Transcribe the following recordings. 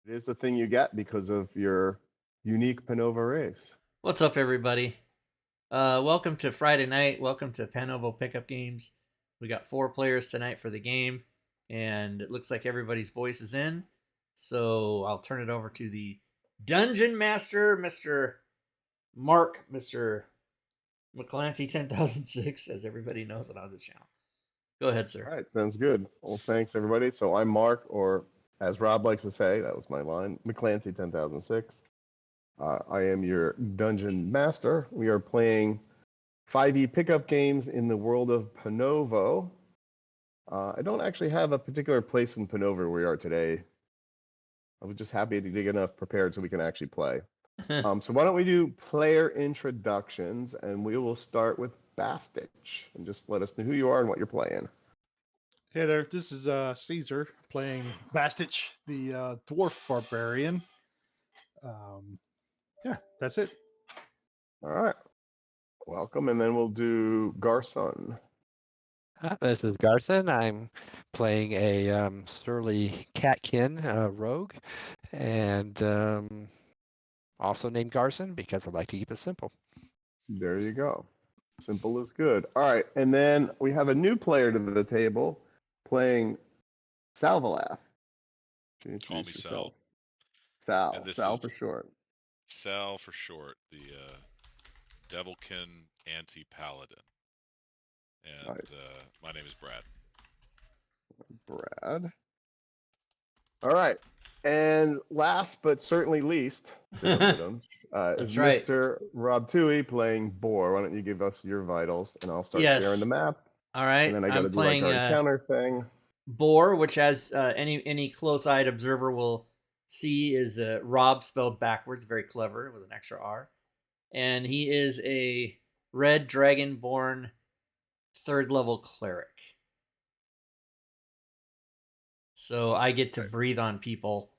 It is the thing you get because of your unique Panovo race. What's up, everybody? Welcome to Friday night. Welcome to Panovo Pickup Games. We got 4 players tonight for the game, and it looks like everybody's voice is in. So I'll turn it over to the Dungeon Master, Mr. Mark, Mr. McClancy 10,006, as everybody knows it on this channel. Go ahead, sir. All right, sounds good. Well, thanks everybody. So I'm Mark, or as Rob likes to say, that was my line, McClancy 10,006. I am your dungeon master. We are playing 5e pickup games in the world of Panovo. I don't actually have a particular place in Panovo where we are today. I was just happy to get enough prepared so we can actually play. So why don't we do player introductions, and we will start with Bastich, and just let us know who you are and what you're playing. Hey there, this is Caesar playing Bastich, the dwarf barbarian. Yeah, that's it. All right. Welcome, and then we'll do Garson. This is Garson. I'm playing a surly catkin rogue, and also named Garson because I like to keep it simple. There you go. Simple is good. All right, and then we have a new player to the table playing Salvalaf. Call me Sal. Sal. And this Sal is for short. Sal for short, the Devilkin anti-paladin. And Nice. my name is Brad. Brad. All right. And last but certainly least, That's right. Mr. Rob Tui playing Boar. Why don't you give us your vitals, and I'll start Yes. sharing the map. All right. And then I got to I'm do like playing our encounter thing. Boar, which as any close-eyed observer will see is Rob spelled backwards, very clever with an extra R. And he is a red dragonborn 3rd level cleric. So I get to breathe on people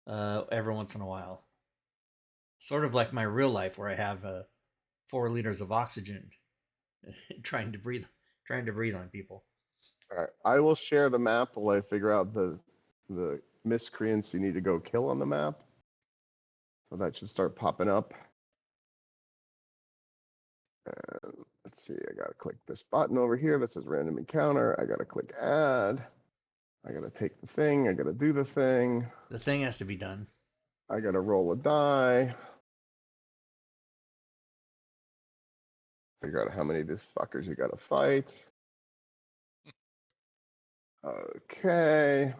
every once in a while. Sort of like my real life where I have 4 liters of oxygen trying to breathe on people. All right. I will share the map while I figure out the miscreants you need to go kill on the map. So that should start popping up. And let's see, I gotta click this button over here that says random encounter. I gotta click add. I gotta take the thing. I gotta do the thing. The thing has to be done. I gotta roll a die. Figure out how many of these fuckers you gotta fight. Okay.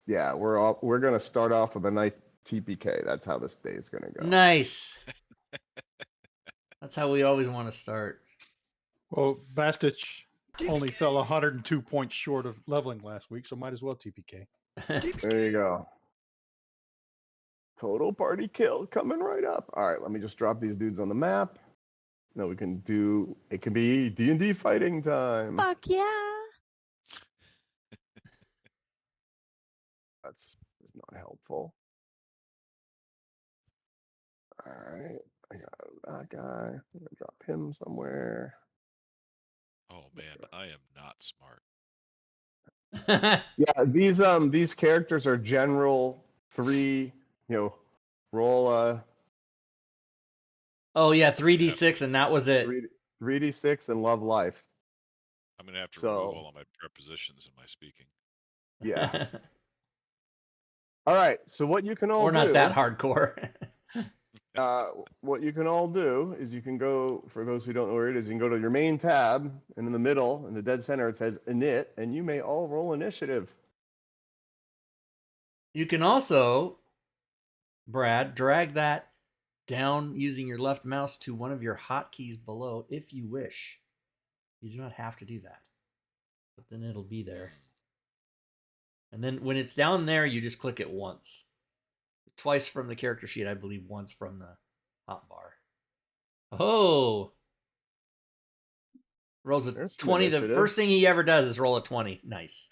Yeah, we're gonna start off with a nice TPK. That's how this day is gonna go. Nice. That's how we always want to start. Well, Bastich only fell 102 points short of leveling last week, so might as well TPK. There you go. Total party kill coming right up. All right, let me just drop these dudes on the map. Now we can do, it can be D&D fighting time. Fuck yeah. That's not helpful. All right, I got that guy. I'm gonna drop him somewhere. Oh man, I am not smart. Yeah, these characters are general 3, roll Oh yeah, 3d6 and that was it. 3d6 and love life. I'm gonna have to remove all of my prepositions in my speaking. Yeah. All right, so what you can all do. We're not that hardcore. What you can all do is you can go, for those who don't know where it is, you can go to your main tab, and in the middle, in the dead center, it says init, and you may all roll initiative. You can also, Brad, drag that down using your left mouse to one of your hotkeys below if you wish. You do not have to do that, but then it'll be there. And then when it's down there, you just click it once. Twice from the character sheet, I believe once from the hotbar. Oh! Rolls a There's 20. The first thing he ever does is roll a 20. Nice.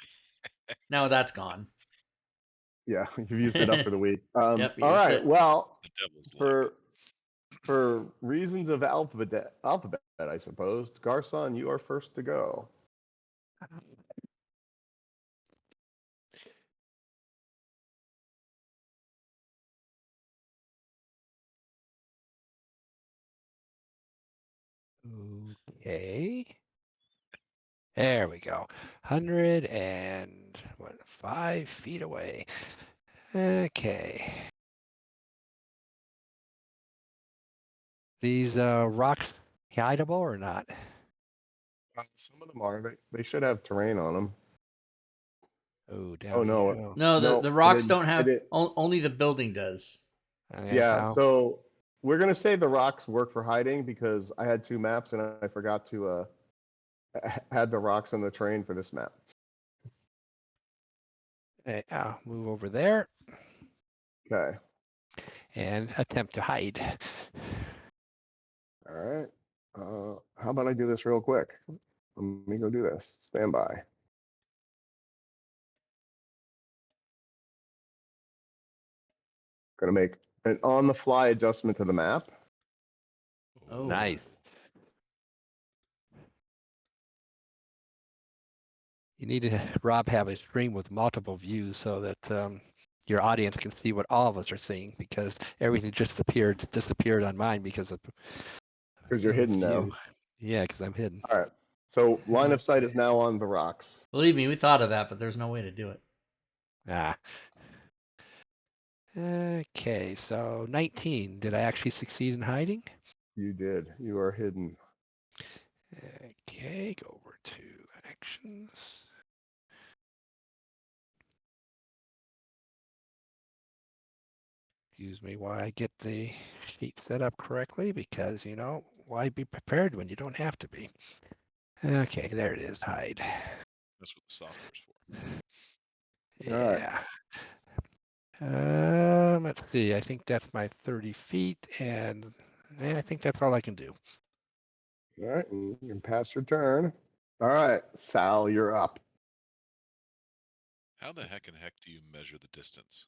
Now that's gone. Yeah, you've used it up for the week. Yep, all right, it. well, for reasons of alphabet, I suppose, Garson, you are first to go. Okay. There we go. 5 feet away. Okay. These rocks hideable or not? Some of them are. They should have terrain on them. Oh, Oh down no, here. Oh, No, no, the I rocks didn't. don't I have. didn't. Only the building does. okay, Yeah, how? so we're gonna say the rocks work for hiding because I had 2 maps and I forgot to add the rocks on the terrain for this map. Okay, I'll move over there Okay. and attempt to hide. All right. How about I do this real quick? Let me go do this. Stand by. Gonna make an on-the-fly adjustment to the map. Oh. Nice. You need to, Rob, have a stream with multiple views so that your audience can see what all of us are seeing because everything just disappeared on mine because of Because you're hidden now. view. Yeah, because I'm hidden. All right. So line of sight is now on the rocks. Believe me, we thought of that, but there's no way to do it. Ah. Okay, so 19. Did I actually succeed in hiding? You did. You are hidden. Okay, go over to actions. Excuse me while I get the sheet set up correctly because, you know, why be prepared when you don't have to be? Okay, there it is, hide. That's what the software's for. All right. Yeah. Let's see. I think that's my 30 feet, and I think that's all I can do. All right. You can pass your turn. All right. Sal, you're up. How the heck do you measure the distance?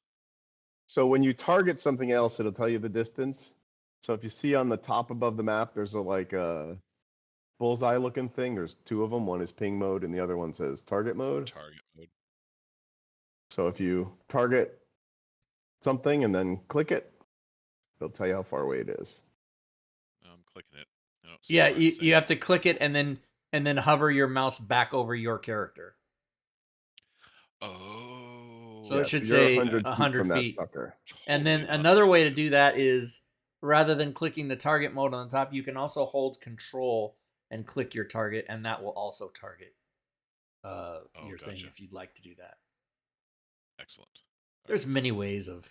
So when you target something else, it'll tell you the distance. So if you see on the top above the map, there's a bullseye looking thing. There's 2 of them. One is ping mode and the other one says target mode. Target mode. So if you target something and then click it, it'll tell you how far away it is. I'm clicking it. I don't see Yeah, where you, it's you have to saying. click it and then hover your mouse back over your character. Oh. So it should you're say 100 feet 100 from that feet. sucker. And then Totally not another way to understand. do that is rather than clicking the target mode on the top, you can also hold control and click your target, and that will also target your thing Gotcha. if you'd like to do that. Excellent. There's many ways of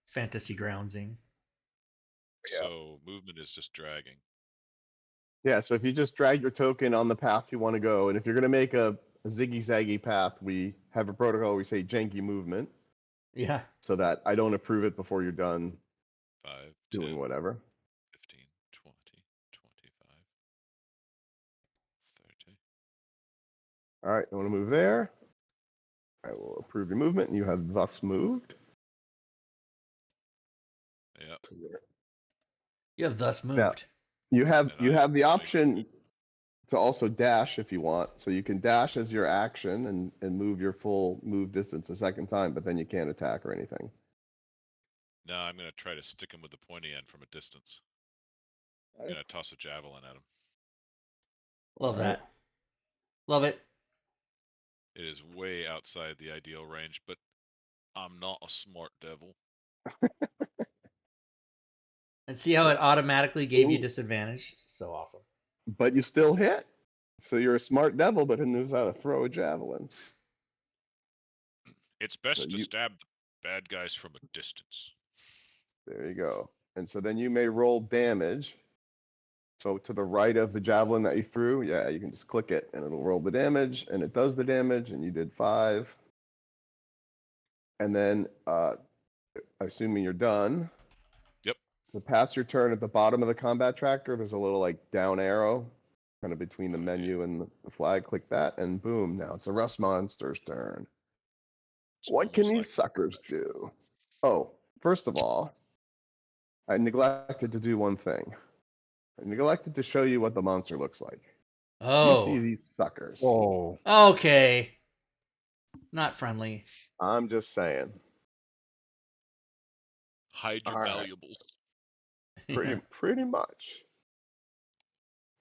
fantasy groundsing. Yeah. So movement is just dragging. Yeah, so if you just drag your token on the path you want to go, and if you're going to make a ziggy-zaggy path, we have a protocol where we say janky movement Yeah. so that I don't approve it before you're done 5, doing 10, whatever. 15, 20, 25, 30. All right, you want to move there? I will approve your movement, and you have thus moved. Yep. You have thus Now, moved. you have And I the am option to also dash if you want. So you can dash as your action and move your full move distance a second time, but then you can't attack or anything. No, I'm going to try to stick him with the pointy end from a distance. I'm going to toss a javelin at him. Love All right. that. Love it. It is way outside the ideal range, but I'm not a smart devil. And see how it automatically gave you Ooh. disadvantage? So awesome. But you still hit. So you're a smart devil, but who knows how to throw a javelin? It's best So to stab the bad guys from a distance. There you go. And so then you may roll damage. So to the right of the javelin that you threw, yeah, you can just click it and it'll roll the damage, and it does the damage, and you did 5. And then, assuming you're done, Yep. to pass your turn at the bottom of the combat tracker, there's a little like down arrow kind of between the Oh, menu and the flag. Click that, and boom, now it's the rust monster's turn. It's What can almost these like suckers do? Oh, first of all, I neglected to do one thing. I neglected to show you what the monster looks like. You see Oh. these suckers. Whoa. Okay. Not friendly. I'm just saying. hide your All right. valuables. Pretty much.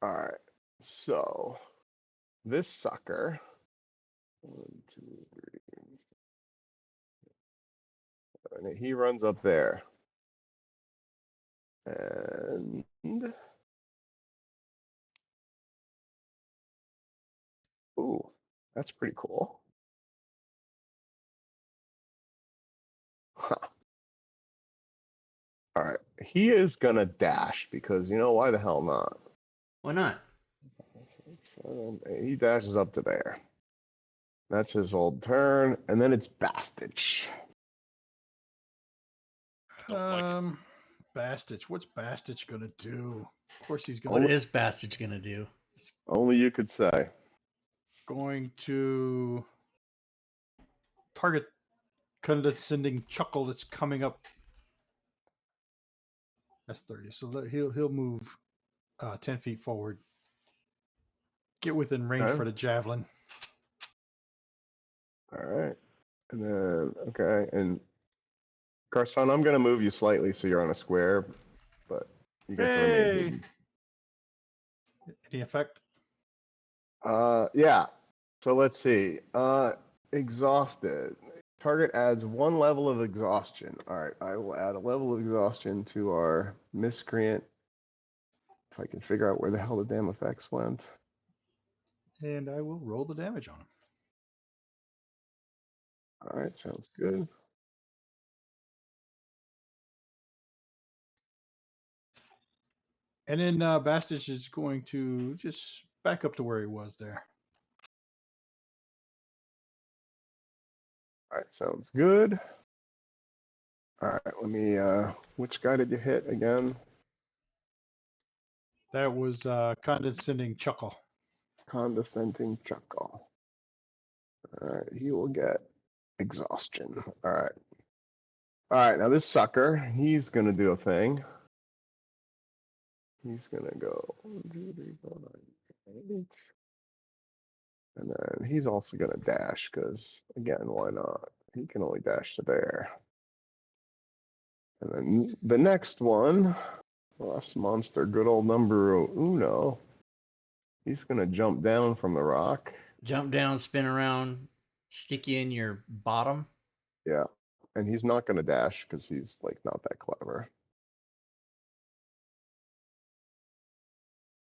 All right. So this sucker. 1, 2, 3. And he runs up there. And ooh, that's pretty cool. Huh. All right. He is gonna dash because you know why the hell not? Why not? He dashes up to there. That's his old turn, and then it's Bastich. Don't like it. Bastich. What's Bastich gonna do? Of course, he's What gonna is Bastich gonna do? Only you could say. going to target condescending chuckle that's coming up. That's 30. So he'll move 10 feet forward. Get within range Okay. for the javelin. All right. And then okay, and Carson, I'm gonna move you slightly so you're on a square, but you get to remain Hey! hidden. Any effect? Yeah. So let's see. Exhausted. Target adds 1 level of exhaustion. All right, I will add a level of exhaustion to our miscreant. If I can figure out where the hell the damn effects went. And I will roll the damage on him. All right, sounds good. And then Bastich is going to just back up to where he was there. All right, sounds good. All right, let me. Which guy did you hit again? That was condescending chuckle. Condescending chuckle. All right, he will get exhaustion. All right. All right, now this sucker, he's gonna do a thing. He's gonna go 1, 2, 3, 4, 5, 8. And then he's also gonna dash, because again, why not? He can only dash to there. And then the next one, last monster, good old number uno. He's gonna jump down from the rock. Jump down, spin around, stick you in your bottom. Yeah. And he's not gonna dash because he's like not that clever.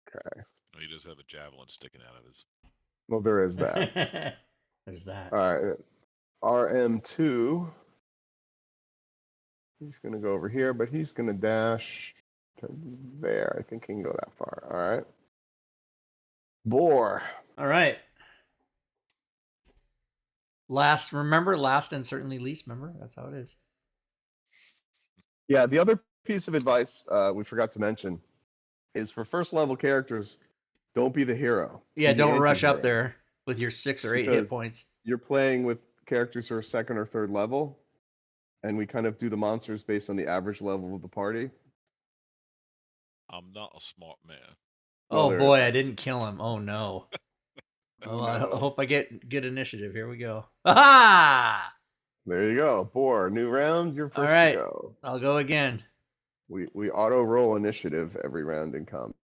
Okay. Oh, he does have a javelin sticking out of his. Well, there is that. There's that. All right. RM2. He's gonna go over here, but he's gonna dash to there. I think he can go that far. All right. Boar. All right. Last and certainly least. Remember, that's how it is. Yeah, the other piece of advice we forgot to mention is for first level characters, don't be the hero. Yeah, Be the don't rush up anti-hero. there with your 6 or 8 hit Because points. You're playing with characters who are second or third level, and we kind of do the monsters based on the average level of the party. I'm not a smart man. Well, Oh there boy, is I that. didn't kill him. Oh no. Oh, I No. hope I get good initiative. Here we go. Aha! There you go. Boar, new round. You're All first right. to go. I'll go again. We auto roll initiative every round in combat.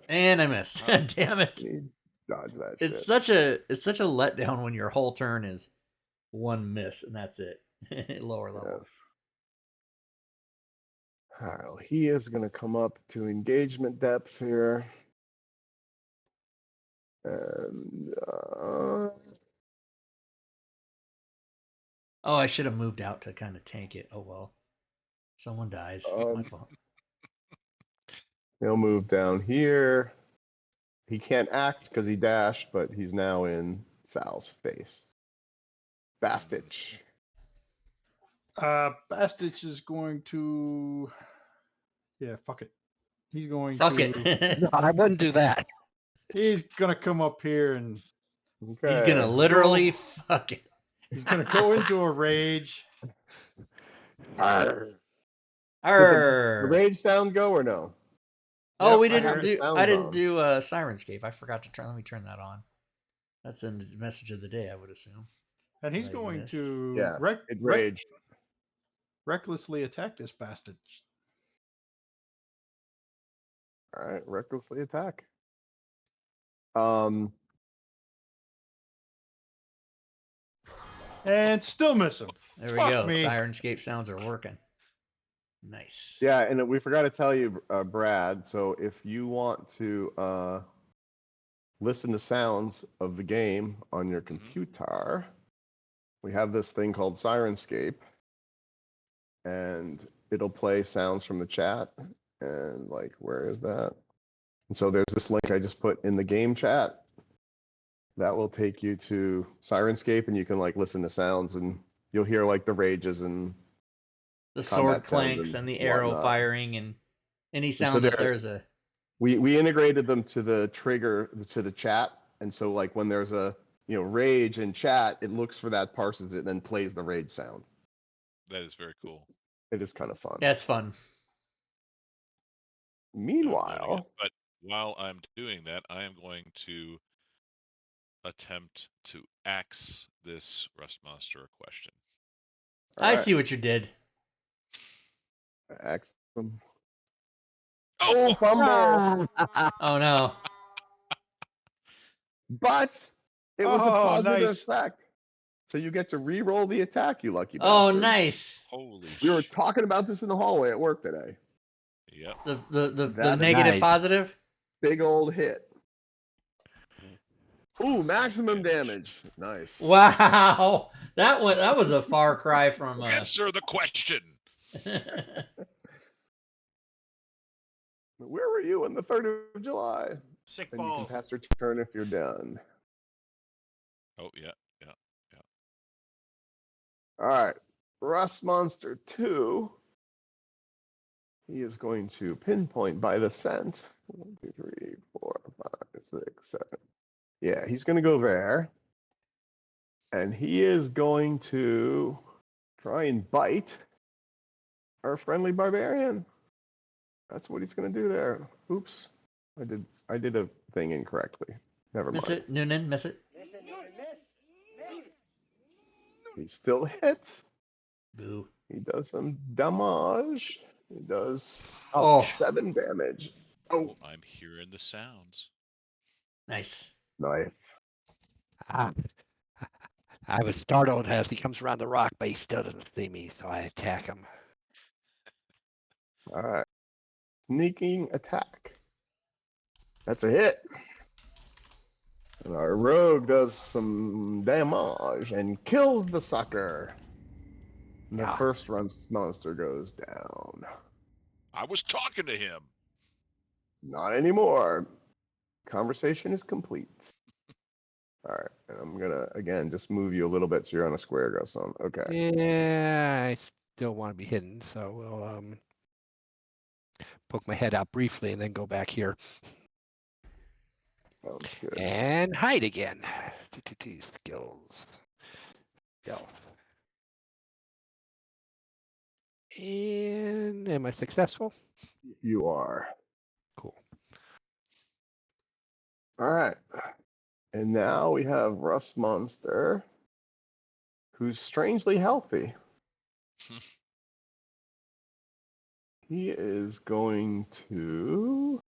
And I missed. Damn it. You dodge that It's shit. such a letdown when your whole turn is one miss and that's it. Lower level. Yes. Well, he is going to come up to engagement depth here. And Oh, I should have moved out to kind of tank it. Oh well. Someone dies. My fault. he'll move down here. He can't act because he dashed, but he's now in Sal's face. Bastich. Bastich is going to. Yeah, fuck it. He's going Fuck to. it. No, I wouldn't do that. He's gonna come up here and Okay. He's gonna literally fuck it. he's gonna go into a rage. Arr. Did the Arr. rage sound go or no? Oh, Yep, we I didn't heard the do. sounds I didn't on. do Sirenscape. I forgot to turn. Let me turn that on. That's a message of the day, I would assume. And he's I going missed. to Yeah, it raged. recklessly attack this bastard. All right, recklessly attack. And still miss him. There we Fuck go. me. Sirenscape sounds are working. Nice. Yeah, and we forgot to tell you, Brad. So if you want to listen to sounds of the game on your computer, we have this thing called Sirenscape, and it'll play sounds from the chat. And like, where is that? And so there's this link I just put in the game chat that will take you to Sirenscape, and you can like listen to sounds, and you'll hear like the rages and The sword combat sounds clanks and the arrow whatnot. firing and any so sound that there's a. We integrated them to the trigger to the chat, and so like when there's a rage in chat, it looks for that, parses it, and then plays the rage sound. That is very cool. It is kind of fun. That's fun. Meanwhile, but while I'm doing that, I am going to attempt to axe this rust monster a question. I see what you did. Axe them. Oh, fumble! Oh no! But it was a Oh, positive nice. effect. So you get to re-roll the attack, you lucky Oh, bastard. nice. Holy We were sh- talking about this in the hallway at work today. Yep. The That negative nice. positive. big old hit. Ooh, maximum damage. Nice. Wow, that was a far cry from. Answer the question. Where were you on the 3rd of July? Sick And you can balls. pass your turn if you're done. Oh yeah. All right. Rust Monster 2. He is going to pinpoint by the scent. 1, 2, 3, 4, 5, 6, 7. Yeah, he's going to go there. And he is going to try and bite our friendly barbarian. That's what he's going to do there. Oops. I did a thing incorrectly. Never Miss mind. it, Noonan. Miss it. He's still hit. Boo. He does some damage. He does Oh, 7 damage. Oh, I'm hearing the sounds. nice. nice. Ah, I was startled as he comes around the rock, but he still doesn't see me, so I attack him. All right. Sneaking attack. That's a hit. And our rogue does some damage and kills the sucker. And the Yeah. first monster goes down. I was talking to him. Not anymore. Conversation is complete. All right. And I'm going to, again, just move you a little bit so you're on a square, Gosan. Okay. Yeah, I still want to be hidden, so we'll poke my head out briefly and then go back here Sounds good. and hide again. Skills. Stealth. And am I successful? You are. Cool. All right. And now we have Rust Monster, who's strangely healthy. He is going to...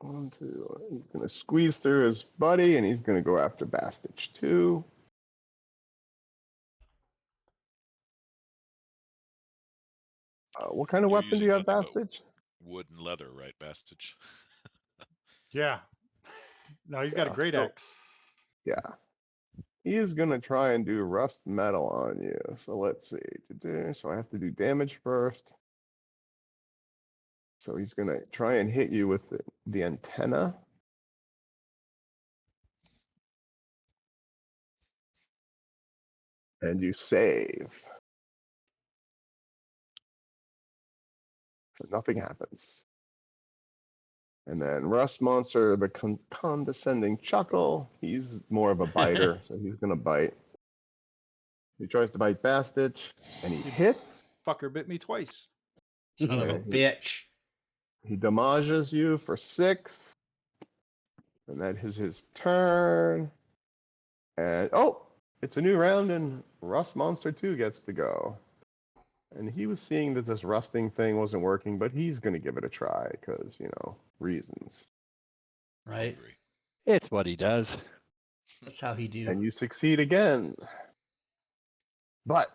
He's going to squeeze through his buddy, and he's going to go after Bastich too. What kind of You're weapon do using you have, nothing but Bastich? wood and leather, right, Bastich? Yeah. No, he's got a great so- axe. Yeah. He is going to try and do rust metal on you. So let's see. So I have to do damage first. So he's going to try and hit you with the antenna. And you save. So nothing happens. And then Rust Monster, the condescending chuckle. He's more of a biter, so he's going to bite. He tries to bite Bastich, and he hits. Fucker bit me twice. Son of a bitch. He damages you for 6. And that is his turn. And it's a new round, and Rust Monster 2 gets to go. And he was seeing that this rusting thing wasn't working, but he's going to give it a try because, reasons. Right? Hungry. It's what he does. That's how he do. And you succeed again. But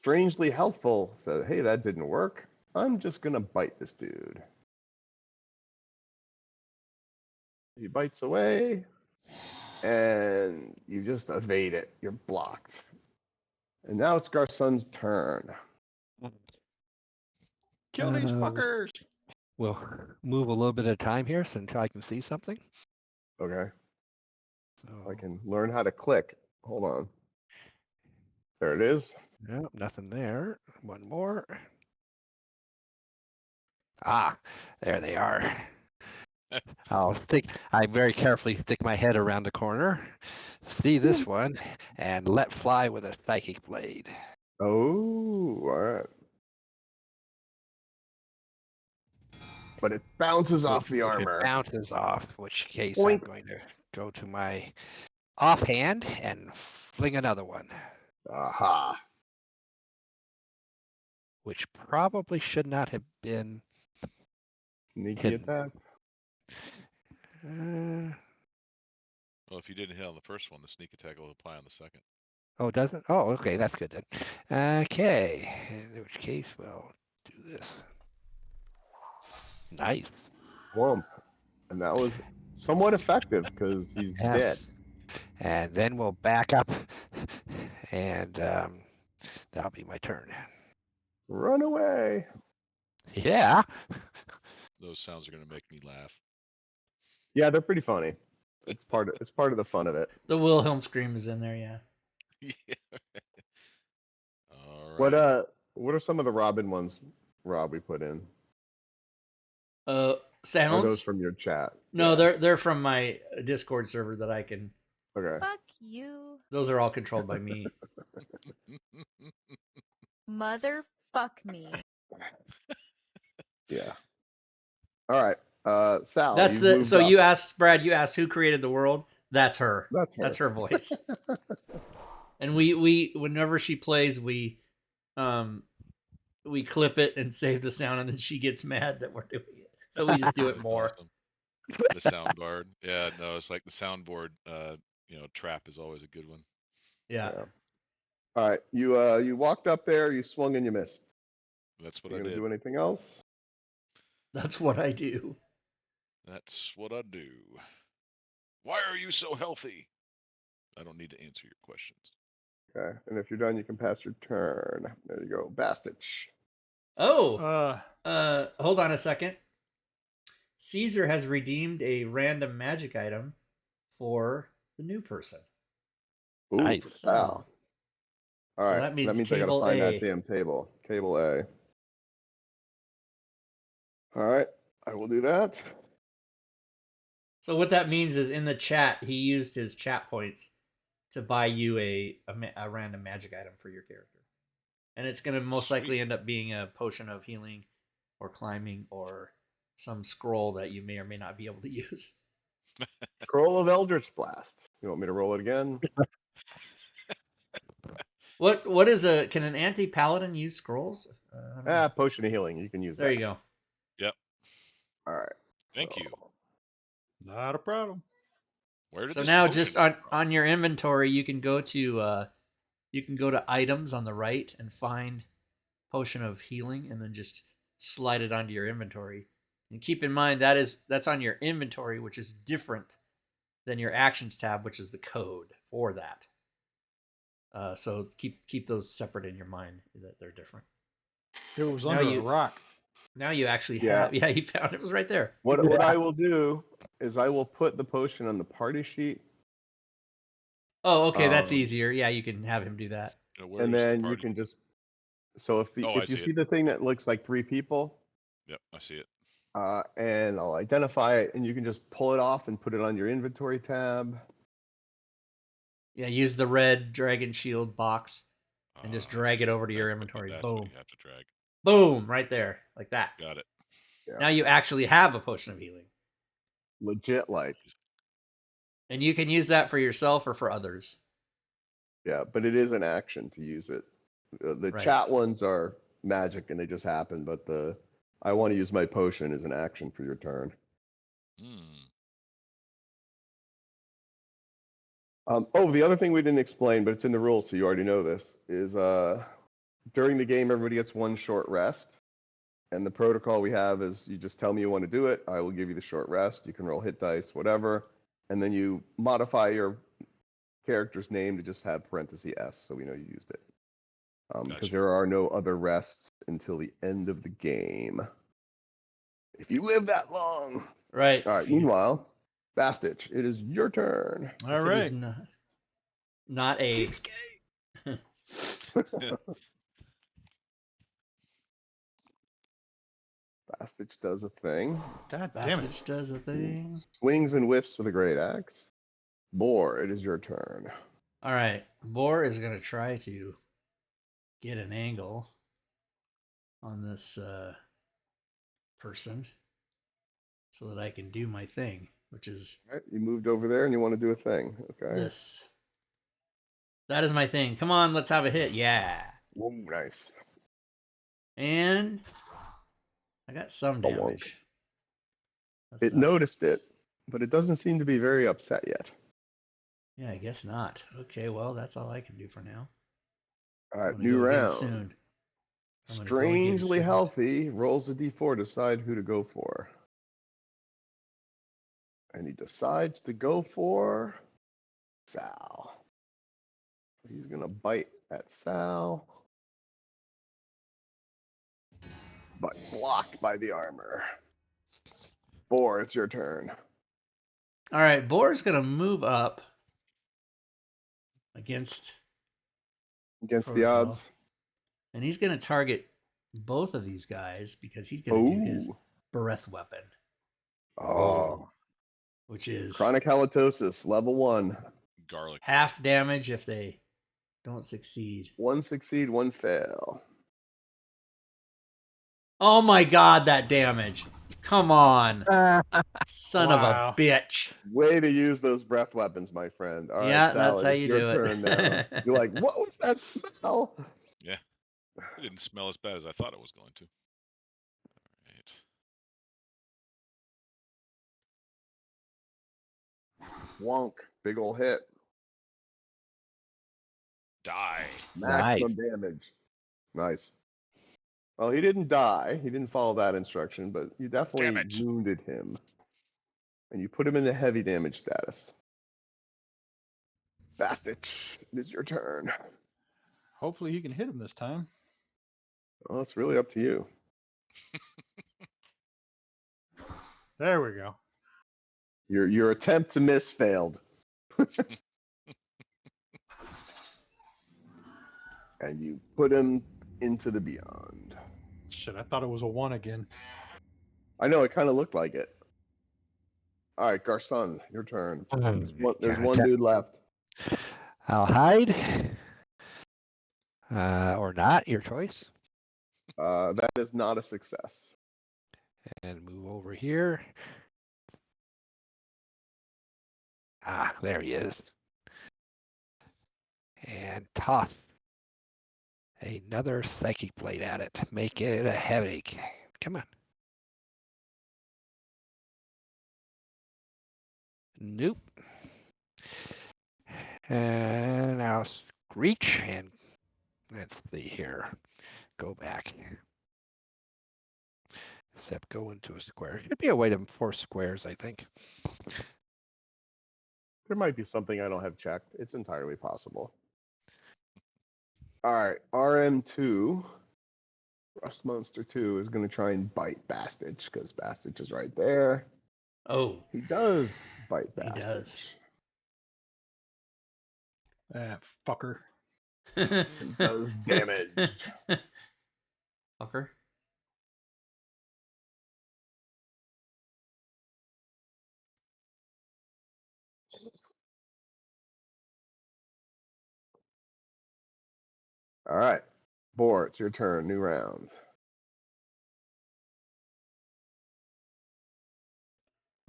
strangely helpful said, hey, that didn't work. I'm just going to bite this dude. He bites away, and you just evade it. You're blocked. And now it's Garson's turn. Kill these Uh, fuckers. We'll move a little bit of time here until I can see something. Okay. So, I can learn how to click. Hold on. There it is. nope, nothing there. One more. Ah, there they are. I very carefully stick my head around the corner, see this one, and let fly with a psychic blade. Oh, all right. But it bounces off the It armor. bounces off, which case Boink. I'm going to go to my offhand and fling another one, Aha. which probably should not have been Sneaky hidden. attack. Well, if you didn't hit on the first one, the sneak attack will apply on the second. Oh, does it? Oh, okay, that's good then. Okay, in which case we'll do this. Nice. Whoomp. And that was somewhat effective because he's Yeah. dead. And then we'll back up, and that'll be my turn. Run away. Yeah. Those sounds are going to make me laugh. Yeah, they're pretty funny. It's part of the fun of it. The Wilhelm scream is in there, yeah. Yeah. All right. What are some of the Robin ones, Rob, we put in? Or Sounds? those from your chat? No, Yeah. they're from my Discord server that I can. Okay. Fuck you. Those are all controlled by me. Mother fuck me. Yeah. All right. Sal. That's you've the. moved So up. you asked Brad. You asked who created the world. That's her. That's her. That's her voice. And we whenever she plays, we clip it and save the sound, and then she gets mad that we're doing it. So we just do it That's more. awesome. The soundboard. Yeah, no, it's like the soundboard. Trap is always a good one. Yeah. All right. You walked up there. You swung and you missed. That's what You I gonna did. do anything else? That's what I do. That's what I do. Why are you so healthy? I don't need to answer your questions. Okay. And if you're done, you can pass your turn. There you go. Bastich. Oh. Hold on a second. Caesar has redeemed a random magic item for the new person. Ooh, Nice. for Sal. All So right. that means I gotta table find A. that damn table. Table A. All right. I will do that. So what that means is in the chat, he used his chat points to buy you a random magic item for your character. And it's going to most likely end up being a potion of healing or climbing or some scroll that you may or may not be able to use. Scroll of Eldritch Blast. You want me to roll it again? What is can an anti-paladin use scrolls? Potion of Healing. You can use that. There you go. Yep. All right. Thank you. Not a problem. Where did So this now potion just come from? on your inventory, you can go to items on the right and find potion of healing, and then just slide it onto your inventory. And keep in mind that's on your inventory, which is different than your actions tab, which is the code for that. So keep those separate in your mind that they're different. It was Now under you- a rock. Now you actually Yeah. have. Yeah, you found it. It was right there. What I will do is I will put the potion on the party sheet, Oh, okay, that's Um, easier. Yeah, you can have him do that. Where and is the then you party? can just. So if Oh, I if you see see it. the thing that looks like 3 people, Yep, I see it. and I'll identify it, and you can just pull it off and put it on your inventory tab. Yeah, use the red dragon shield box and just I drag see. it over to your That's what inventory. That's what Boom. you have to drag. Boom, right there. Like that. Got it. Yeah. Now you actually have a potion of healing. Legit like. And you can use that for yourself or for others. Yeah, but it is an action to use it. The Right. chat ones are magic and they just happen, but I want to use my potion as an action for your turn. Hmm. The other thing we didn't explain, but it's in the rules, so you already know this, is during the game, everybody gets one short rest. And the protocol we have is you just tell me you want to do it. I will give you the short rest. You can roll hit dice, whatever. And then you modify your character's name to just have parenthesis S, so we know you used it. Because Gotcha. there are no other rests until the end of the game. If you live that long. Right. All right. if you- Meanwhile, Bastich, it is your turn. All if it is right. not a Bastich does a thing. God damn it. Passage does a thing. Swings and whiffs with a great axe. Boar, it is your turn. All right. Boar is going to try to get an angle on this person so that I can do my thing, which is All right, you moved over there and you want to do a thing. Okay. this. That is my thing. Come on, let's have a hit. Yeah. Whoa, nice. And I got some Bonk. damage. That's It not- noticed it, but it doesn't seem to be very upset yet. Yeah, I guess not. Okay, well, that's all I can do for now. All I'm right, gonna new go again round. soon. I'm gonna go again Strangely soon. healthy, rolls a d4, decide who to go for. And he decides to go for Sal. He's going to bite at Sal. But blocked by the armor. Boar, it's your turn. All right, Boar's gonna move up against Against the protocol, odds. and he's gonna target both of these guys because he's gonna do his Oh. breath weapon, Oh. which is Chronic halitosis, level 1. Garlic. half damage if they don't succeed. 1 succeed, 1 fail. Oh my god, that damage! Come on, son of Wow. a bitch! Way to use those breath weapons, my friend. All right, Yeah, Sal, that's how it's you your do it. turn now. You're like, what was that smell? Yeah. It didn't smell as bad as I thought it was going to. All right. Wonk. Big ol' hit. Die. Maximum damage. Nice. Well, he didn't die. He didn't follow that instruction, but you definitely Damn it. wounded him. And you put him in the heavy damage status. Bastich, it is your turn. Hopefully he can hit him this time. Well, it's really up to you. There we go. Your attempt to miss failed. And you put him into the beyond. Shit, I thought it was a 1 again. I know, it kind of looked like it. All right, Garcon, your turn. There's one dude left. I'll hide. Or not, your choice. That is not a success. And move over here. Ah, there he is. And toss another psychic blade at it. Make it a headache. Come on. Nope. And now screech and let's see here. Go back. Except go into a square. Should be a way to force squares, I think. There might be something I don't have checked. It's entirely possible. All right, RM2, Rust Monster 2 is going to try and bite Bastich because Bastich is right there. Oh, He does bite He Bastich. does. Ah, fucker. He does damage. Fucker. All right, Boar, it's your turn. New round.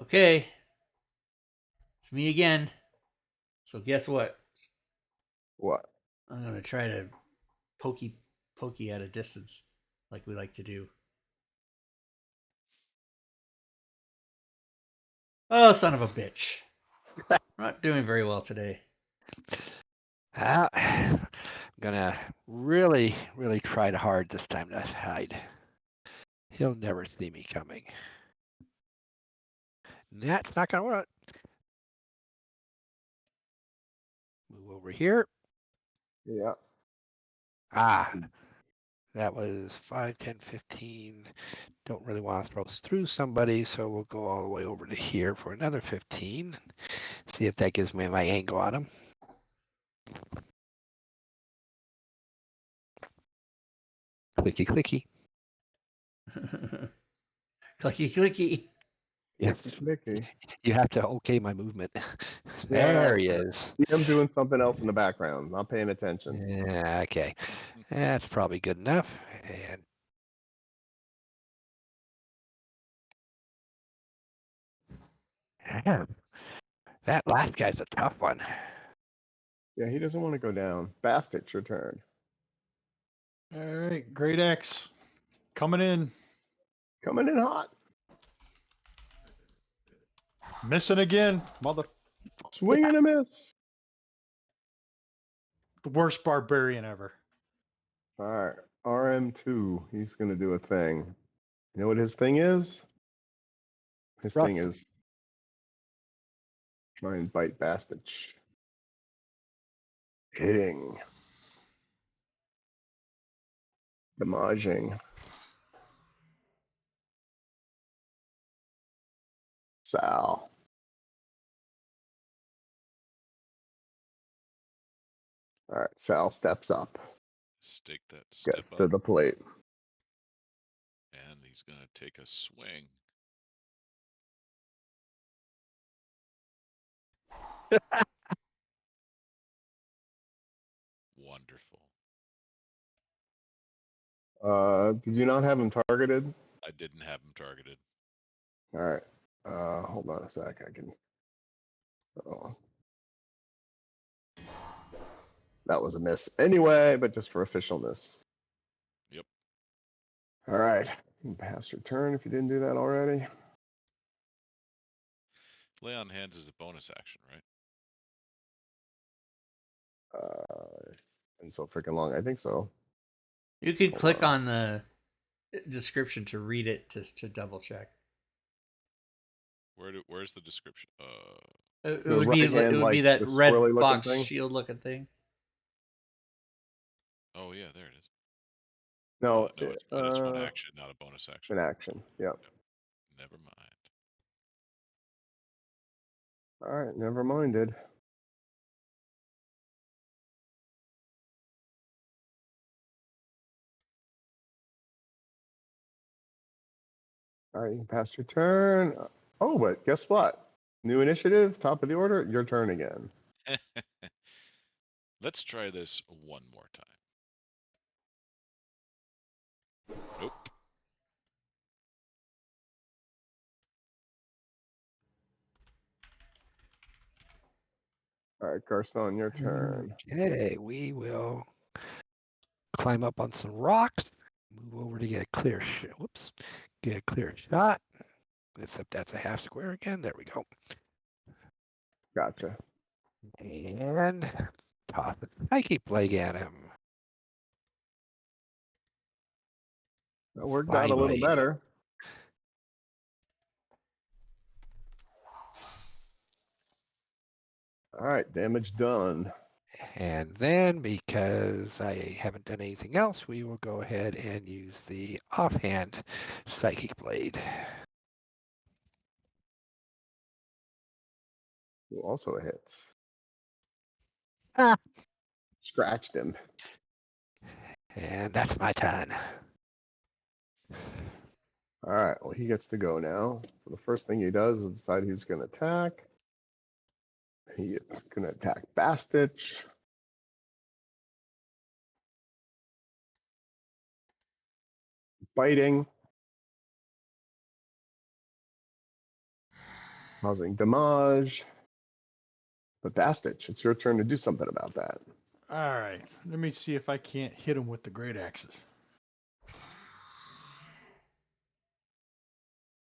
Okay. It's me again. So guess what? What? I'm gonna try to pokey at a distance, like we like to do. Oh, son of a bitch! Not doing very well today. I'm gonna really, really try hard this time to hide. He'll never see me coming. That's not gonna work. Move over here. Yeah. Ah, that was 5, 10, 15. Don't really want to throw through somebody, so we'll go all the way over to here for another 15. See if that gives me my angle on him. Clicky, clicky. Clicky clicky. Yeah. Mickey. You have to okay my movement. Yeah. There he is. See him doing something else in the background, not paying attention. Yeah, okay. That's probably good enough. And yeah, that last guy's a tough one. Yeah, he doesn't want to go down. Bastich, your turn. All right, Great X coming in, Coming in hot. missing again, mother. Swing and a miss. The worst barbarian ever. All right. RM2. He's going to do a thing. You know what his thing is? His thing Rough. is try and bite Bastich. Hitting. Damaging. Sal. All right. Sal steps up. Stake that step Gets to up, the plate. and he's gonna take a swing. Wonderful. Did you not have him targeted? I didn't have him targeted. All right. Hold on a sec. I can. Oh. That was a miss anyway, but just for officialness. Yep. All right. You can pass your turn if you didn't do that already. Lay on hands is a bonus action, right? And so freaking long. I think so. You can Hold click on. on the description to read it just to double check. Where's the description? It The would be right hand, it would be like, that the red swirly looking box thing? shield looking thing. Oh yeah, there it is. No, No, it's one action, not a bonus action. an action. Yep. Never mind. All right. Never minded. All right. You can pass your turn. Oh, but guess what? New initiative, top of the order. Your turn again. Let's try this one more time. Nope. All right, Garcon, your turn. Okay, we will climb up on some rocks. Move over to get a clear shot. Whoops. Get a clear shot. Except that's a half square again. There we go. Gotcha. And toss a psychic plague at him. That worked out a little Finally. better. All right, damage done. And then, because I haven't done anything else, we will go ahead and use the offhand psychic blade. Ooh, also a hit. Ah. Scratched him. And that's my turn. All right, well, he gets to go now. So the first thing he does is decide who's going to attack. He is going to attack Bastich. Biting. Causing damage. But Bastich, it's your turn to do something about that. All right, let me see if I can't hit him with the great axes.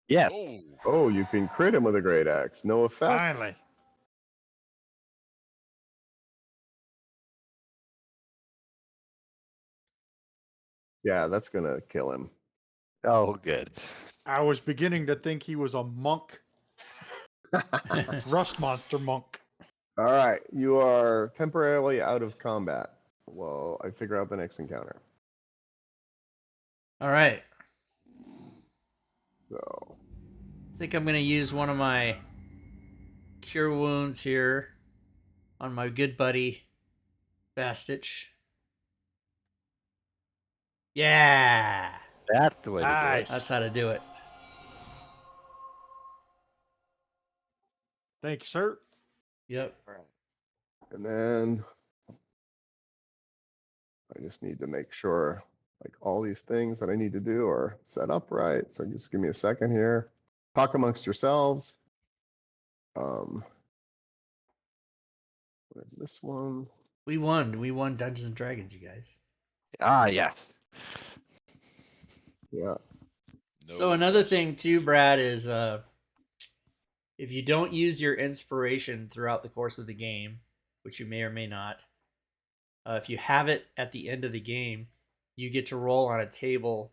Yeah. Oh, Oh, you can crit him with a great axe. No effect. Finally. Yeah, that's gonna kill him. Oh, good. I was beginning to think he was a monk, rust monster monk. All right, you are temporarily out of combat. Well, I figure out the next encounter. All right. So I think I'm going to use one of my cure wounds here on my good buddy Bastich. Yeah. That's the way to do it. Nice. That's how to do it. Thank you, sir. Yep. and then I just need to make sure like all these things that I need to do are set up right. So just give me a second here. Talk amongst yourselves. What is this one? We won. We won Dungeons and Dragons, you guys. Ah, yes. Yeah. So No another rest. thing too, Brad, is if you don't use your inspiration throughout the course of the game, which you may or may not, if you have it at the end of the game, you get to roll on a table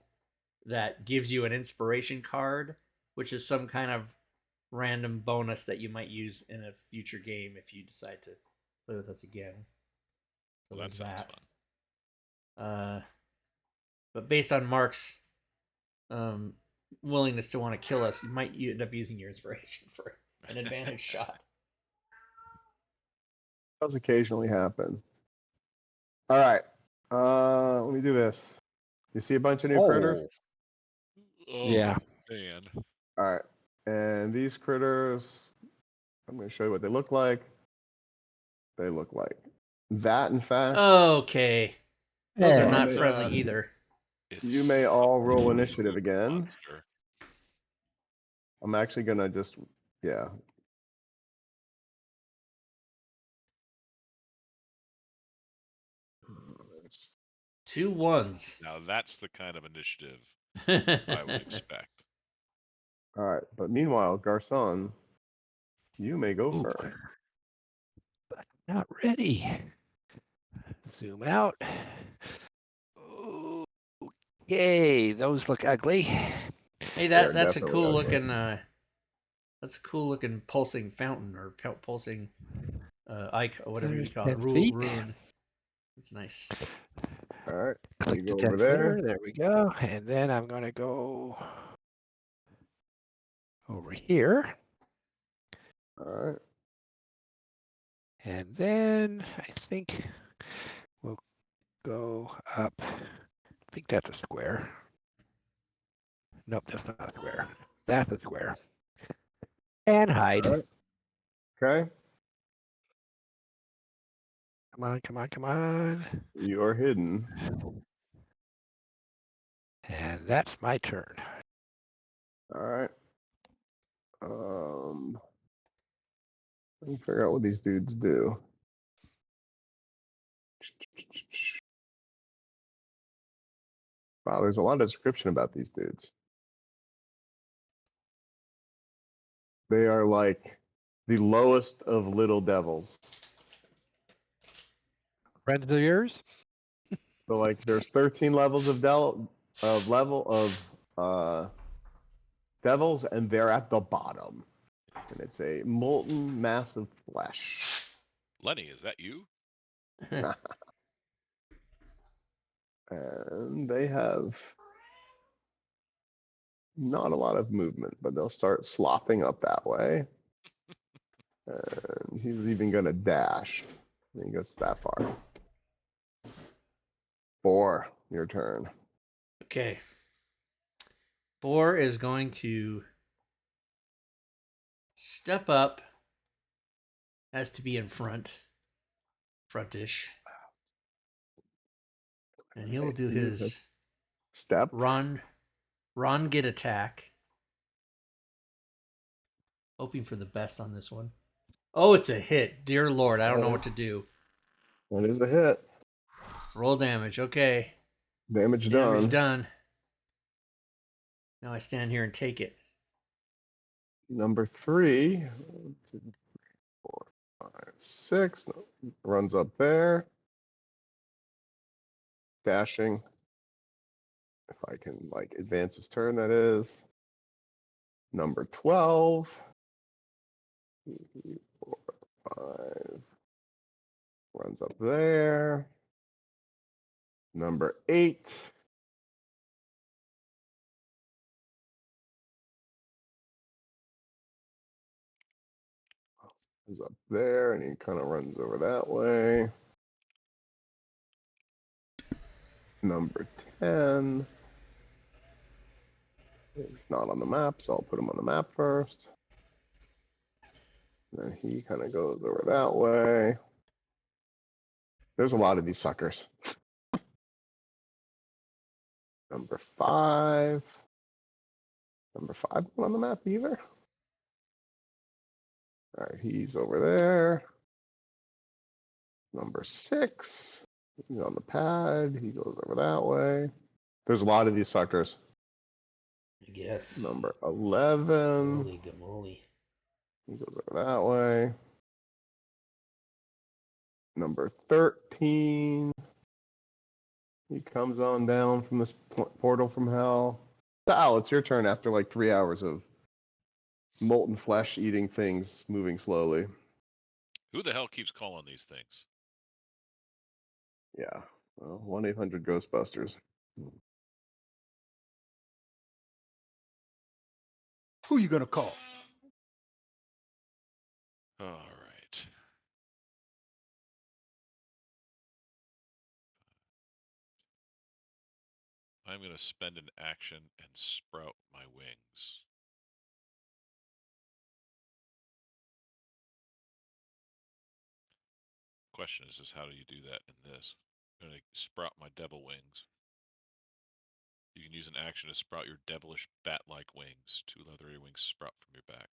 that gives you an inspiration card, which is some kind of random bonus that you might use in a future game if you decide to play with us again. So Well, that there's sounds that. fun. But based on Mark's willingness to want to kill us, you end up using your inspiration for an advantage shot. Does occasionally happen. All right. Let me do this. You see a bunch of new critters? Oh, Yeah. man. All right. And these critters, I'm going to show you what they look like. They look like that, in fact. Okay. Those are Yeah. not may- friendly either. You It's may all roll a initiative food again. monster. I'm actually going to just, yeah. Two ones. Now that's the kind of initiative I would expect. All right. But meanwhile, Garcon, you may go Ooh. first. But not ready. Zoom out. Okay, those look ugly. Hey, They are that's a definitely cool ugly. looking that's a cool looking pulsing fountain or pulsing icon, whatever you There's call it, 10 feet. rune. It's nice. All right. You Click the go 10 over there. footer. There we go. And then I'm going to go over here. All right. And then I think we'll go up. I think that's a square. Nope, that's not a square. That's a square. And hide. All right. Okay. Come on, come on, come on. You are hidden. And that's my turn. All right. Let me figure out what these dudes do. Wow, there's a lot of description about these dudes. They are like the lowest of little devils. Friends of yours? So like there's 13 levels of devils, and they're at the bottom. And it's a molten mass of flesh. Lenny, is that you? And they have not a lot of movement, but they'll start slopping up that way. And he's even gonna dash. And he goes that far. 4, your turn. Okay. 4 is going to step up as to be in frontish. And he'll do his Step. run get attack. Hoping for the best on this one. Oh, it's a hit. Dear Lord, I don't know what to do. That is a hit. Roll damage. Okay. Damage Damage done. done. Now I stand here and take it. Number 3. 1, 2, 3, 4, 5, 6. Runs up there. Dashing. If I can like advance his turn, that is. Number 12. 2, 3, 4, 5. Runs up there. Number 8. Is up there, and he kind of runs over that way. Number 10 is not on the map, so I'll put him on the map first. Then he kind of goes over that way. There's a lot of these suckers. Number 5. Number 5 not on the map either. All right, he's over there. Number 6. He's on the pad. He goes over that way. There's a lot of these suckers. I guess. Number 11. Holy gamoly. He goes over that way. Number 13. He comes on down from this portal from hell. Sal, it's your turn after like 3 hours of molten flesh eating things moving slowly. Who the hell keeps calling these things? Yeah. Well, 1-800-Ghostbusters. Who you gonna call? All right. I'm going to spend an action and sprout my wings. Question is how do you do that in this? I'm going to sprout my devil wings. You can use an action to sprout your devilish bat-like wings. 2 leathery wings sprout from your back.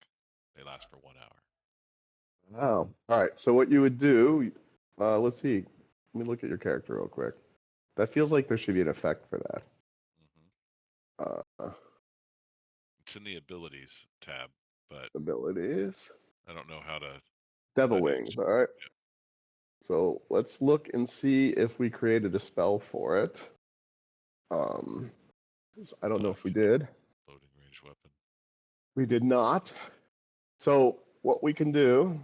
They last for 1 hour. Oh, all right. So what you would do, let's see. Let me look at your character real quick. That feels like there should be an effect for that. It's in the abilities tab, but Abilities. I don't know how to. Devil how to Wings, all right. Yeah. So let's look and see if we created a spell for it. I don't know if we did. Loading range weapon. We did not. So what we can do,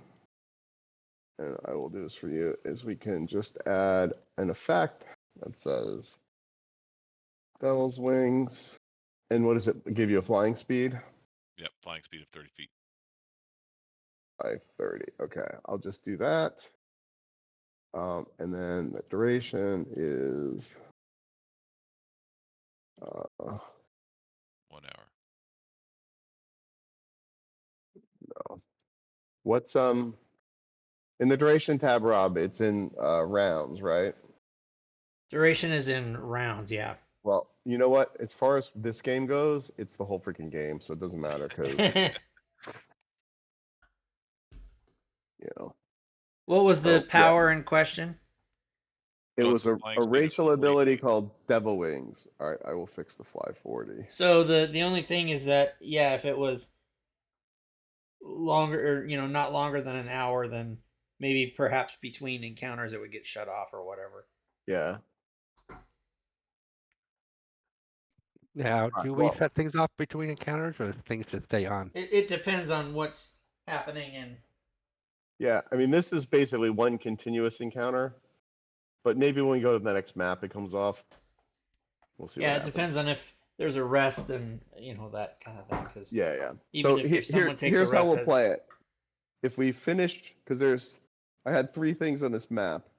and I will do this for you, is we can just add an effect that says Devil's Wings. And what does it give you? A flying speed? Yep, flying speed of 30 feet. 530. Okay, I'll just do that. And then the duration is 1 hour. no. What's in the duration tab, Rob? It's in rounds, right? Duration is in rounds, yeah. Well, you know what? As far as this game goes, it's the whole freaking game, so it doesn't matter because you know What was the Oh, yeah. power in question? it So was it's a a flying speed of racial 40 ability feet. called Devil Wings. All right, I will fix the 540. So the only thing is that yeah, if it was longer or not longer than an hour, then maybe perhaps between encounters it would get shut off or whatever. Yeah. Now, right, do we well- set things off between encounters, or things just stay on? It depends on what's happening and Yeah, I mean, this is basically one continuous encounter, but maybe when we go to the next map, it comes off. We'll see. yeah, what it happens. depends on if there's a rest and that kind of thing. Because Yeah. even So if someone takes a here's how rest, we'll that's- play it. If we finished, because I had 3 things on this map.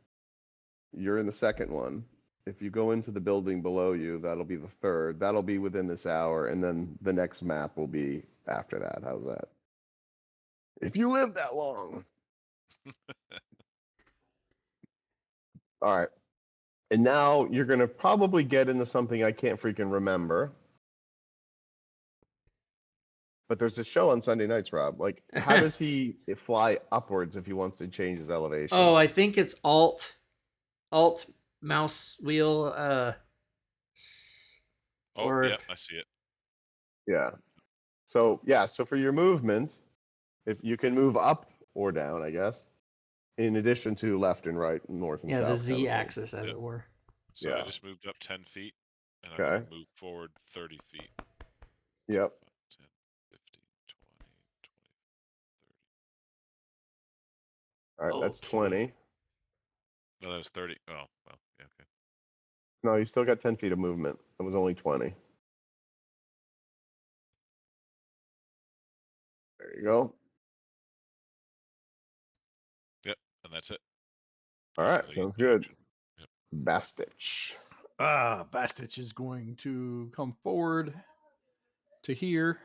You're in the second one. If you go into the building below you, that'll be the third. That'll be within this hour, and then the next map will be after that. How's that? If you live that long. All right. And now you're going to probably get into something I can't freaking remember. But there's a show on Sunday nights, Rob. Like, how does he fly upwards if he wants to change his elevation? Oh, I think it's Alt mouse wheel. Oh, yeah, I see it. Yeah. So for your movement, if you can move up or down, I guess, in addition to left and right, north and south. the kind of Z thing. axis, as Yep. it were. So I Yeah. just moved up 10 feet. And I'm going Okay. to move forward 30 feet. Yep. 10, 15, 20, 30. All right, that's Okay. 20. No, that was 30. Oh, well, yeah, okay. No, you still got 10 feet of movement. It was only 20. There you go. Yep, and that's it. All right, 'Cause I used sounds my good. action. Yep. Bastich. Bastich is going to come forward to here.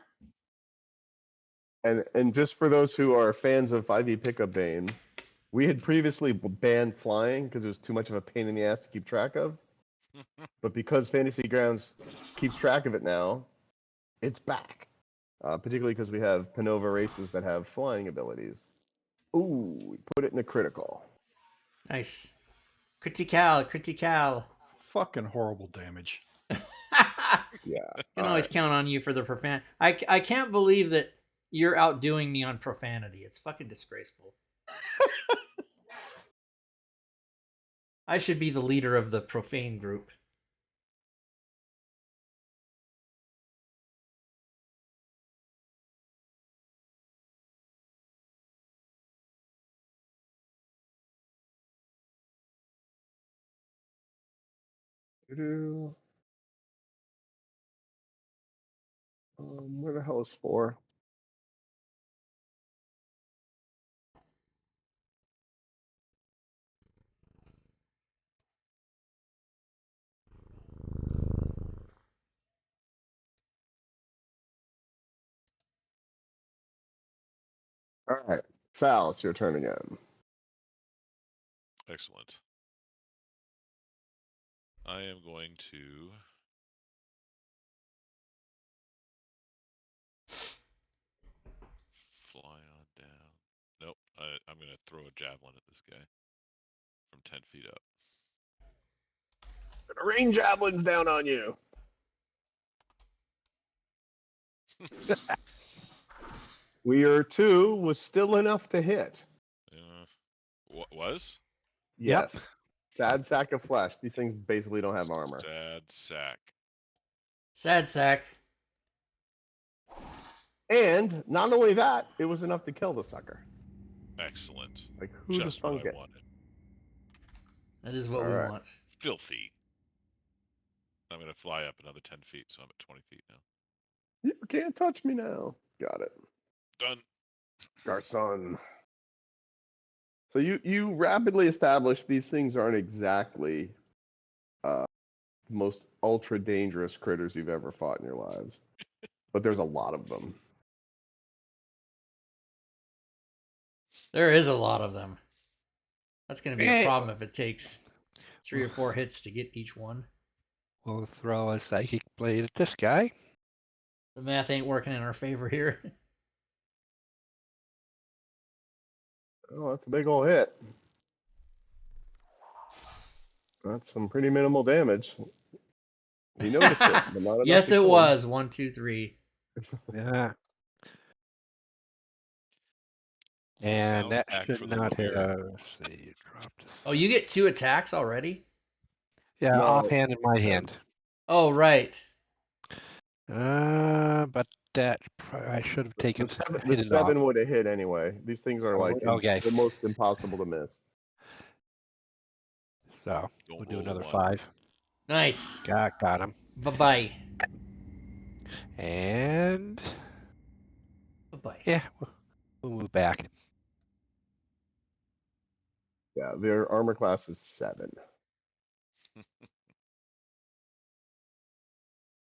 And just for those who are fans of 5e pickup Banes, we had previously banned flying because it was too much of a pain in the ass to keep track of. But because Fantasy Grounds keeps track of it now, it's back. Particularly because we have Panovo races that have flying abilities. Ooh, we put it in a critical. Nice. Critical. Fucking horrible damage. Yeah. Can all always right. count on you for the profan. I can't believe that you're outdoing me on profanity. It's fucking disgraceful. I should be the leader of the profane group. Doo-doo. Where the hell is 4? All right. Sal, it's your turn again. Excellent. I am going to fly on down. Nope. I'm going to throw a javelin at this guy from 10 feet up. Gonna rain javelins down on you. Weir 2 was still enough to hit. What was? Yes. Yep. Sad sack of flesh. These things basically don't have armor. Sad sack. Sad sack. And not only that, it was enough to kill the sucker. Excellent. Like, who'd have Just what thunk I it? wanted. That is what All we right. want. Filthy. I'm going to fly up another 10 feet, so I'm at 20 feet now. You can't touch me now. Got it. Done. Garcon. So you rapidly established these things aren't exactly the most ultra dangerous critters you've ever fought in your lives. But there's a lot of them. There is a lot of them. That's going to be a Eh. problem if it takes 3 or 4 hits to get each one. We'll throw a psychic blade at this guy. The math ain't working in our favor here. Oh, that's a big ol' hit. That's some pretty minimal damage. He noticed it, but not enough Yes, to it kill him. was. 1, 2, 3. Yeah. And that back should for the not Weir. have. Let's see. Drop this. Oh, you get 2 attacks already? Yeah, No, offhand and my hand. Oh, right. But that I should have taken The hit it off. 7 would have hit anyway. These things are Oh, like okay. almost impossible to miss. So Don't we'll do roll a another 1. 5. Nice. Got him. Bye-bye. And Bye-bye. yeah, we'll move back. Yeah, their armor class is 7.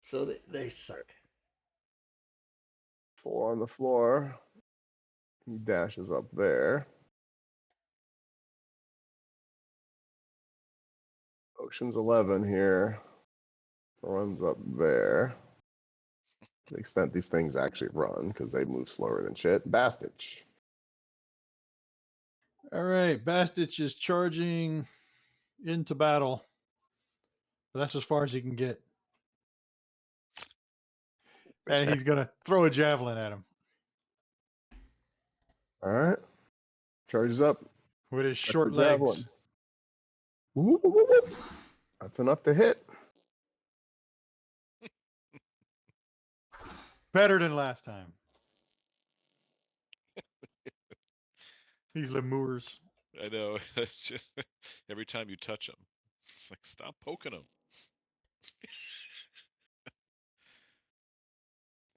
So they suck. 4 on the floor. He dashes up there. Ocean's 11 here. Runs up there. To the extent these things actually run, because they move slower than shit. Bastich. All right, Bastich is charging into battle. That's as far as he can get. And he's going to throw a javelin at him All right. Charges up. with his That's the short legs. javelin. Whoop, whoop, whoop. That's enough to hit. Better than last time. These lemurs. I know. It's just, every time you touch them, like stop poking them.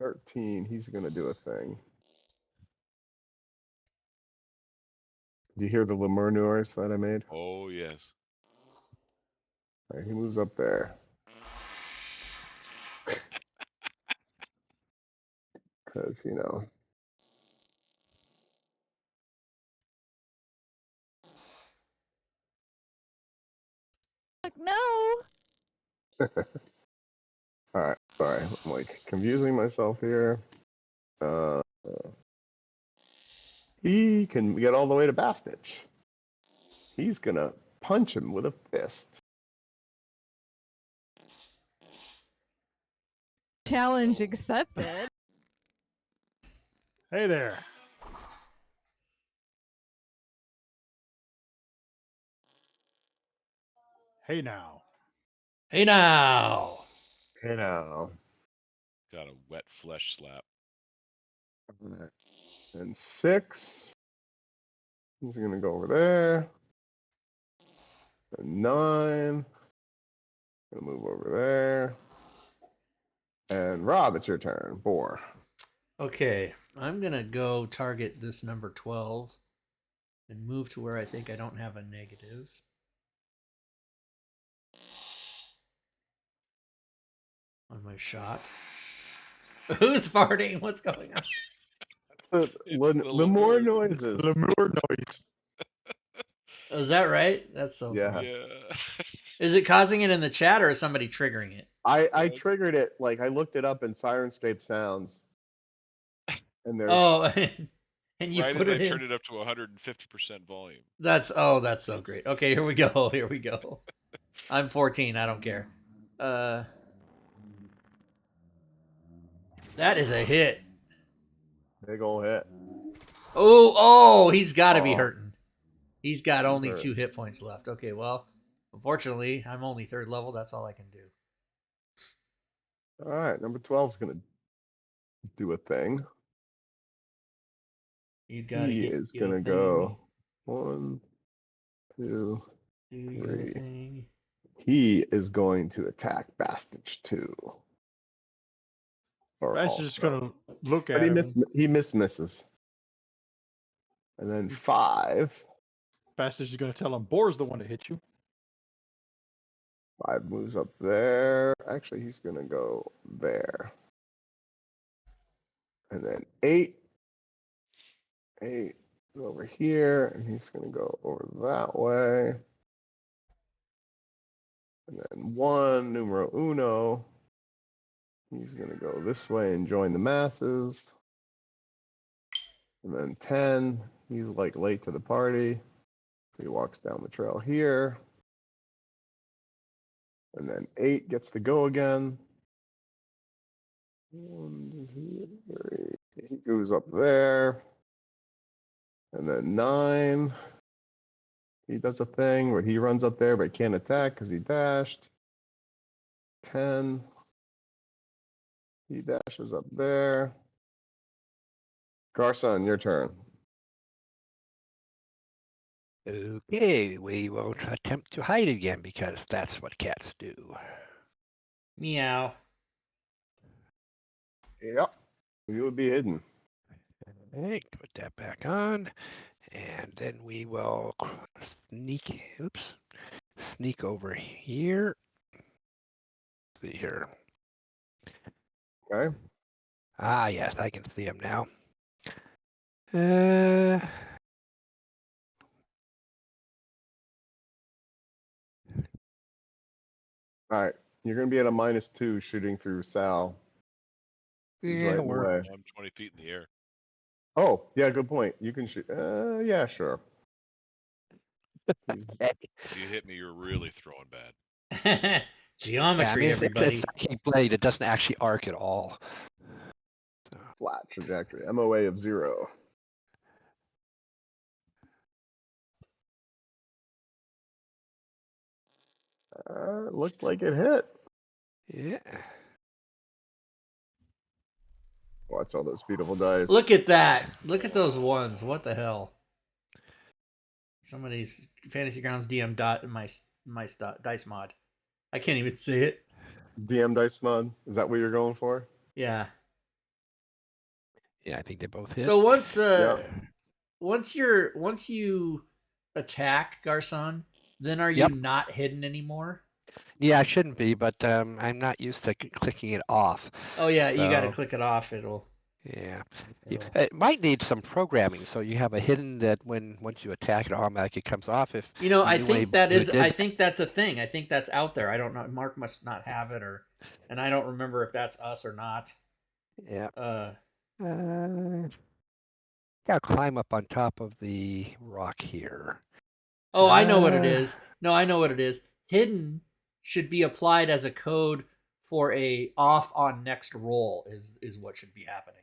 13. He's gonna do a thing. Do you hear the lemur noise that I made? Oh yes. All right, he moves up there. Because, you know. Like, no. All right, sorry. I'm like confusing myself here. He can get all the way to Bastich. He's gonna punch him with a fist. Challenge accepted. Hey there. Hey now. Hey now. You know. Got a wet flesh slap. And 6. He's gonna go over there. And 9. Gonna move over there. And Rob, it's your turn. 4. Okay, I'm gonna go target this number 12 and move to where I think I don't have a negative. On my shot. Who's farting? What's going on? That's It's the the more lemur. It's noises. lemur noise. Oh, is that right? That's so Yeah. funny. Yeah. Is it causing it in the chat or is somebody triggering it? I triggered it, like I looked it up in Sirenscape Sounds. And there's Oh, and you Right put as I it in. turned it up to 150% volume. That's so great. Okay, here we go. Here we go. I'm 14. I don't care. That is a hit. big ol' hit. Oh, he's got to be Aw. hurting. He's got only hurt. 2 hit points left. Okay, well, unfortunately, I'm only 3rd level. That's all I can do. All right, number 12's gonna do a thing. You got to He get is your gonna thing. go 1, 2, Do your 3. thing. He is going to attack Bastich 2. Or That's just also. gonna look But at him. he misses. And then 5. Bastard's just gonna tell him Boar's the one that hit you. 5 moves up there. Actually, he's gonna go there. And then 8. 8 is over here, and he's gonna go over that way. And then 1, numero uno. He's gonna go this way and join the masses. And then 10, he's like late to the party. So he walks down the trail here. And then 8 gets to go again. 1, 2, 3. He goes up there. And then 9, he does a thing where he runs up there but can't attack because he dashed. 10, he dashes up there. Garson, your turn. Okay, we will attempt to hide again because that's what cats do. Meow. Yep, you would be hidden. Okay, put that back on, and then we will sneak over here. See here. Okay. Ah, yes, I can see him now. All right. You're going to be at a -2 shooting through Sal. He's Yeah, right in the way. I'm 20 feet in the air. Oh, yeah, good point. You can shoot. Yeah, sure. He's- If you hit me, you're really throwing bad. Yeah, Geometry, I mean, everybody. it's a blade. It doesn't actually arc at all. So, flat trajectory. MOA of 0. Looked like it hit. yeah. Watch all those beautiful dice. Look at that. Look at those ones. What the hell? Somebody's Fantasy Grounds DM dot my dice mod. I can't even see it. DM dice mod. Is that what you're going for? Yeah. Yeah, I think they both hit. So once Yep. once you attack Garcon, then are you Yep. not hidden anymore? Yeah, I shouldn't be, but I'm not used to clicking it off. Oh yeah, you got to So- click it off. It'll. Yeah. it'll- It might need some programming, so you have a hidden that once you attack it automatically comes off. If You know, I knew think a- that who is. did I that. think that's a thing. I think that's out there. I don't know. Mark must not have it, and I don't remember if that's us or not. Yeah. Uh, Gotta climb up on top of the rock here. oh, I know what it Uh, is. No, I know what it is. Hidden should be applied as a code for a off on next roll. Is what should be happening.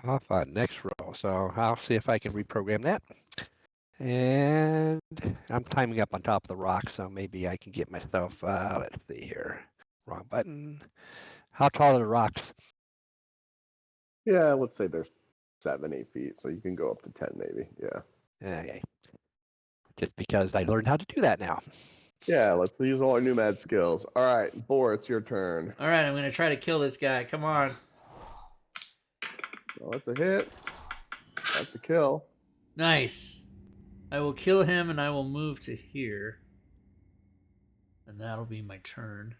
Off on next row. So I'll see if I can reprogram that. And I'm climbing up on top of the rock, so maybe I can get myself, let's see here. Wrong button. How tall are the rocks? Yeah, let's say they're 7, 8 feet, so you can go up to 10 maybe. Yeah. Okay. Just because I learned how to do that now. Yeah, let's use all our Numad skills. All right, Boar, it's your turn. All right, I'm gonna try to kill this guy. Come on. Well, that's a hit. That's a kill. Nice. I will kill him and I will move to here. And that'll be my turn.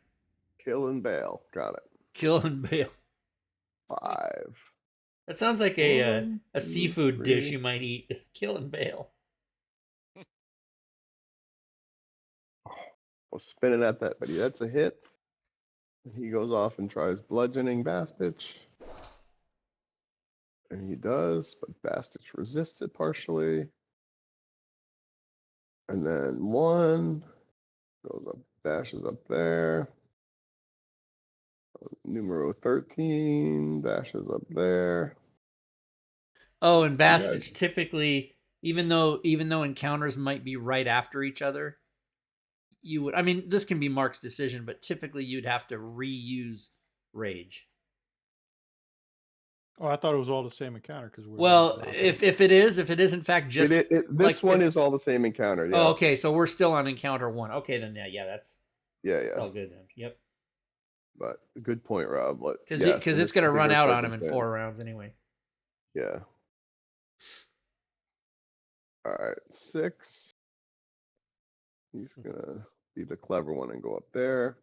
Kill and bail. Got it. Kill and bail. 5. That sounds like a One, a two, seafood dish 3. you might eat. Kill and bail. Was spinning at that, but that's a hit. He goes off and tries bludgeoning Bastich. And he does, but Bastich resists it partially. And then 1 goes up, dashes up there. Numero 13 dashes up there. Oh, and guys- Bastich typically, even though encounters might be right after each other, you would. I mean, this can be Mark's decision, but typically you'd have to reuse rage. Oh, I thought it was all the same encounter because we're. Well, if it is in fact just this like one it- is all the same encounter. Yes. Oh, okay, so we're still on encounter 1. Okay, then yeah, that's Yeah, all yeah. good then. Yep, But good point, Rob. because Yes, in it's this gonna run particular out on him in circumstance. 4 rounds anyway. Yeah. All right, 6. He's gonna be the clever one and go up there.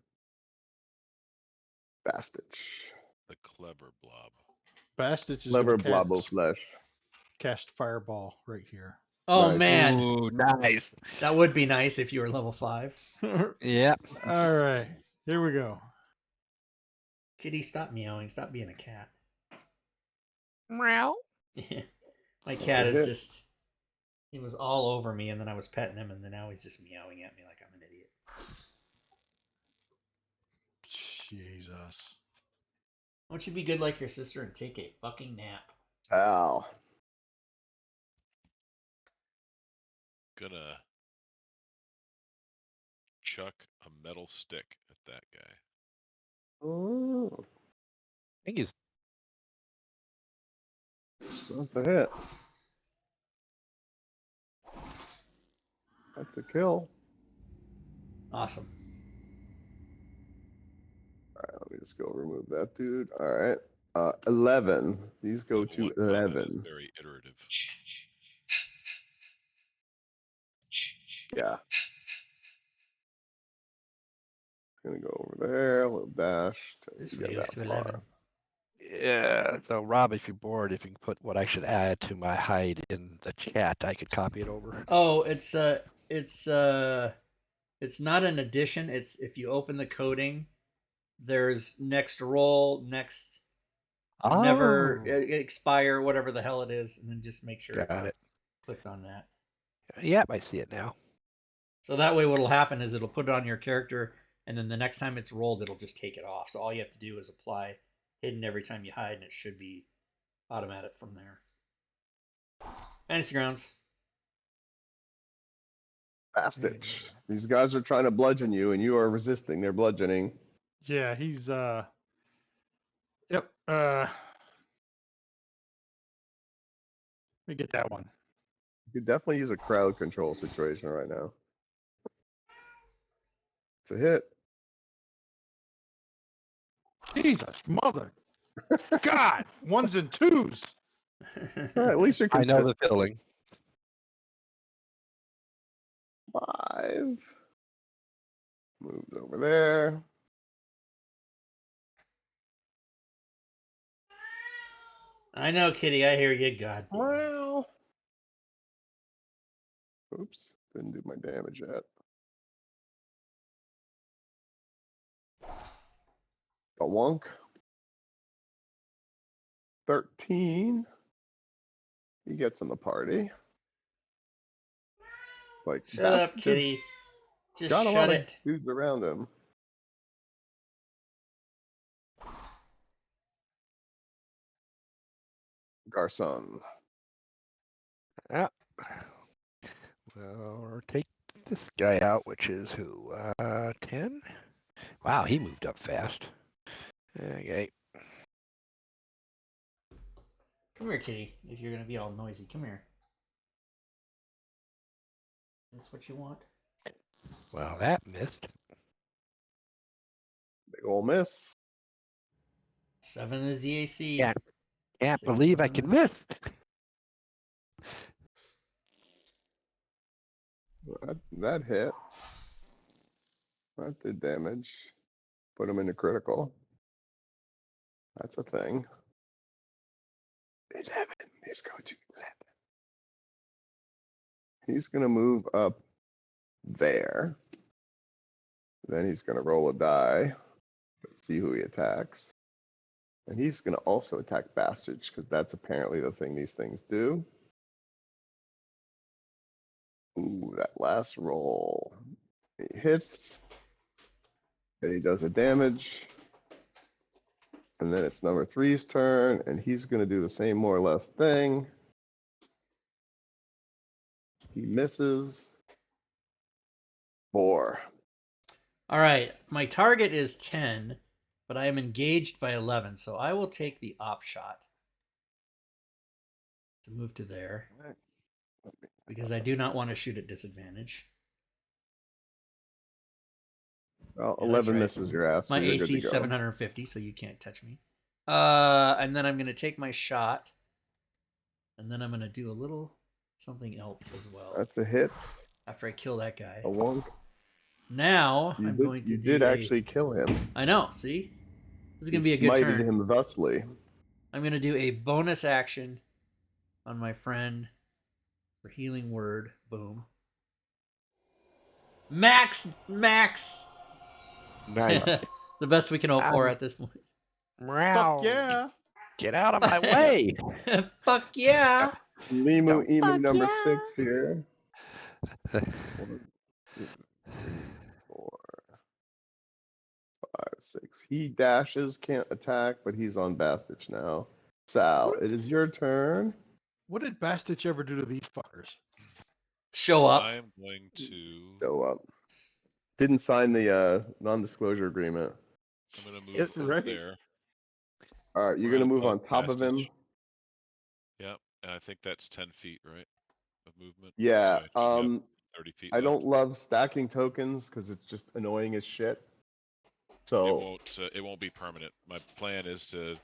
Bastich. The clever blob. Bastich is Clever going blobbo to flesh. cast fireball right here. Oh Nice. man, Ooh, nice. that would be nice if you were level 5. Yeah. All right, here we go. Kitty, stop meowing. Stop being a cat. Meow. My cat is hit. just. He was all over me, and then I was petting him, and then now he's just meowing at me like I'm an idiot. Jesus. Why don't you be good like your sister and take a fucking nap? Ow. Gonna chuck a metal stick at that guy. Oh, I think he's that's a hit. That's a kill. Awesome. All right, let me just go remove that dude. All right. 11. These go Level to 1 combat is 11. very iterative. Yeah. Gonna go over there, a little dash. This get one goes that to far. 11. Yeah. So Rob, if you're bored, if you can put what I should add to my hide in the chat, I could copy it over. Oh, it's not an addition. It's if you open the coding, there's next roll, next never Oh. expire, whatever the hell it is, and then just make sure it's Got it. clicked on that. Yep, I see it now. So that way, what'll happen is it'll put it on your character, and then the next time it's rolled, it'll just take it off. So all you have to do is apply hidden every time you hide, and it should be automatic from there. Fantasy Grounds. Bastich. These guys are trying to bludgeon you, and you are resisting their bludgeoning. Yeah, he's yep. me get that one. You could definitely use a crowd control situation right now. It's a hit. Jesus, mother. God, ones and twos. All right, at least you're I know consistent. the feeling. 5. Moves over there. I know, Kitty. I hear you. God damn it. Well. Oops, didn't do my damage yet. A wonk. 13. He gets in the party. Like, Shut up, Bastard Kitty. Just got a shut lot it. of dudes around him. Garcon. Yeah. Well, or take this guy out, which is who? 10? Wow, he moved up fast. Okay. Come here, Kitty. If you're gonna be all noisy, come here. Is this what you want? Well, that missed. Big ol' miss. 7 is the AC. Yeah. Can't 6 believe is I can enough. miss. That hit. That did damage. Put him into critical. That's a thing. 11. Let's go to 11. He's going to move up there. Then he's going to roll a die. Let's see who he attacks. And he's going to also attack Bastard, because that's apparently the thing these things do. Ooh, that last roll. He hits. And he does a damage. And then it's number 3's turn, and he's going to do the same more or less thing. He misses. 4. All right. My target is 10, but I am engaged by 11, so I will take the op shot to move to there because I do not want to shoot at disadvantage. Well, Yeah, that's 11 right. misses your ass. So My you're good AC to is go. 750, so you can't touch me. And then I'm going to take my shot, and then I'm going to do a little something else as well. That's a hit. After I kill that guy. A wonk. Now I'm going to You do did actually kill him. I know. See, this is going to You be a good smited turn. him thusly. I'm going to do a bonus action on my friend for healing word. Boom. Max. Nice. The best we can hope for at this point. Meow. Fuck yeah. Get out of my way. Fuck yeah. Emu Fuck number yeah. 6 here. 1, 2, 3, 4, 5, 6. He dashes, can't attack, but he's on Bastich now. Sal, it is your turn. What did Bastich ever do to these fuckers? Show up. I am going to. Go up. Didn't sign the non-disclosure agreement. I'm going to move over right. there. All right, you're right gonna move on above top of him. Bastich. Yep, and I think that's 10 feet, right, of movement. Yeah. So I should have 30 feet. I left. don't love stacking tokens because it's just annoying as shit. So It won't be permanent. My plan is to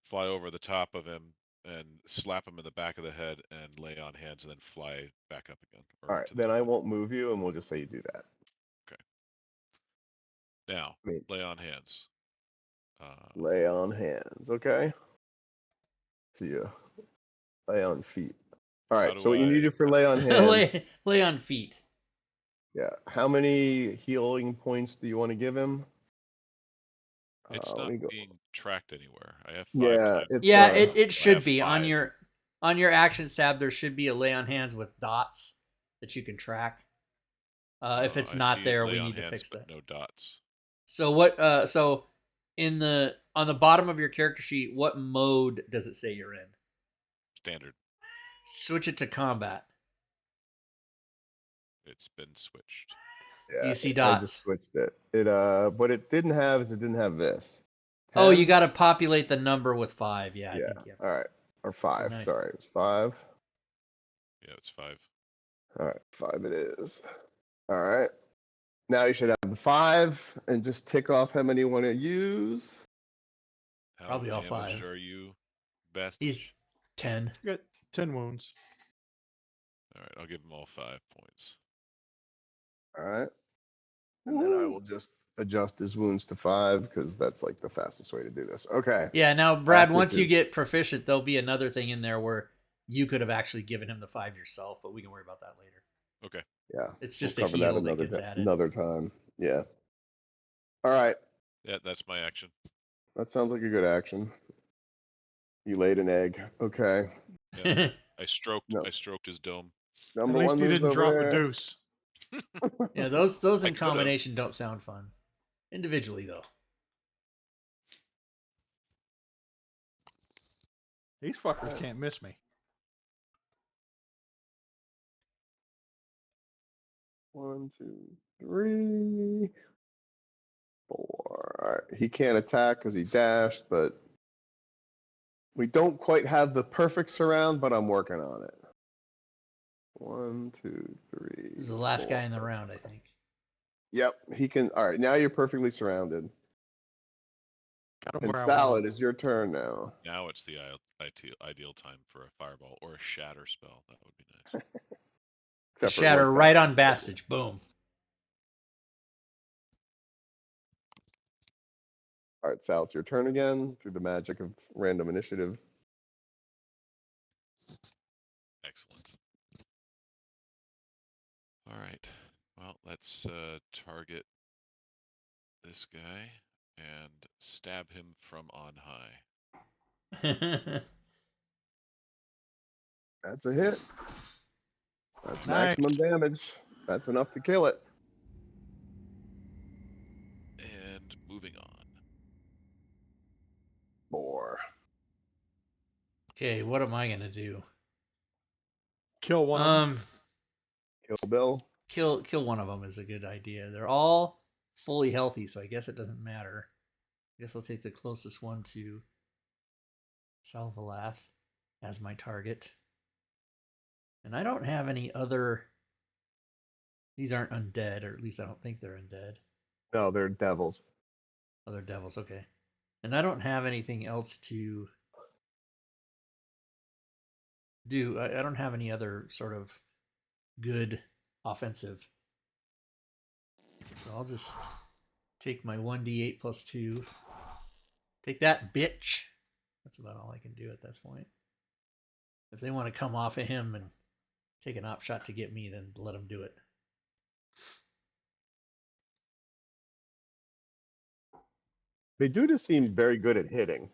fly over the top of him and slap him in the back of the head and lay on hands and then fly back up again. all right, to the then I top. won't move you, and we'll just say you do that. Now, Wait. lay on hands. Lay on hands, okay? See ya. Lay on feet. All How right, do so what you need to I- do for lay on hands. lay on feet. Yeah. How many healing points do you want to give him? It's let not me go. being tracked anywhere. I have 5 Yeah, times. it's Yeah, it I should have be 5. on your action tab. There should be a lay on hands with dots that you can track. If it's I not see there, lay we on need to hands, fix but that. no dots. So what? So on the bottom of your character sheet, what mode does it say you're in? Standard. Switch it to combat. It's been switched. Yeah, Do you see I dots? just switched it. What it didn't have is it didn't have this. Oh, 10? you got to populate the number with 5. Yeah, I Yeah. think you have. All right. Or 5. nice. Sorry, it was 5. Yeah, it's 5. All right, 5 it is. All right. Now you should have the 5 and just tick off how many you want to use. How Probably all damaged 5. are you, He's Bastich? 10. You got 10 wounds. All right, I'll give him all 5 points. All right. And then I will just adjust his wounds to 5 because that's like the fastest way to do this. Okay. Yeah, now, Brad, Bastich once you is- get proficient, there'll be another thing in there where you could have actually given him the 5 yourself, but we can worry about that later. Okay. Yeah. It's just we'll a cover heal that another gets added. another time. Yeah. All right. Yeah, that's my action. That sounds like a good action. You laid an egg. Okay. Yeah. I stroked No. his dome. At Number least 1 he moves didn't over drop there. a deuce. Yeah, those I in could've. combination don't sound fun. Individually, though. These fuckers can't miss me. 1, 2, 3, 4. All right. He can't attack because he dashed, but we don't quite have the perfect surround, but I'm working on it. 1, 2, 3. This is the last 4. guy in the round, I think. Yep, he can. All right, now you're perfectly surrounded. Got 'em And where I want 'em. Salad is your turn now. Now it's the ideal time for a fireball or a shatter spell. That would be nice. Except for Shatter like right that. on Bastich. Boom. All right, Sal, it's your turn again through the magic of random initiative. Excellent. All right. Well, let's target this guy and stab him from on high. That's a hit. That's Nice. maximum damage. That's enough to kill it. And moving on. 4. Okay, what am I gonna do? Kill one of 'em. Kill Bill. Kill one of them is a good idea. They're all fully healthy, so I guess it doesn't matter. I guess I'll take the closest one to Salvalath as my target. And I don't have any other. These aren't undead, or at least I don't think they're undead. No, they're devils. Other devils, okay. And I don't have anything else to do. I don't have any other sort of good offensive. So I'll just take my 1d8 plus 2. Take that, bitch. That's about all I can do at this point. If they want to come off of him and take an op shot to get me, then let them do it. They do just seem very good at hitting.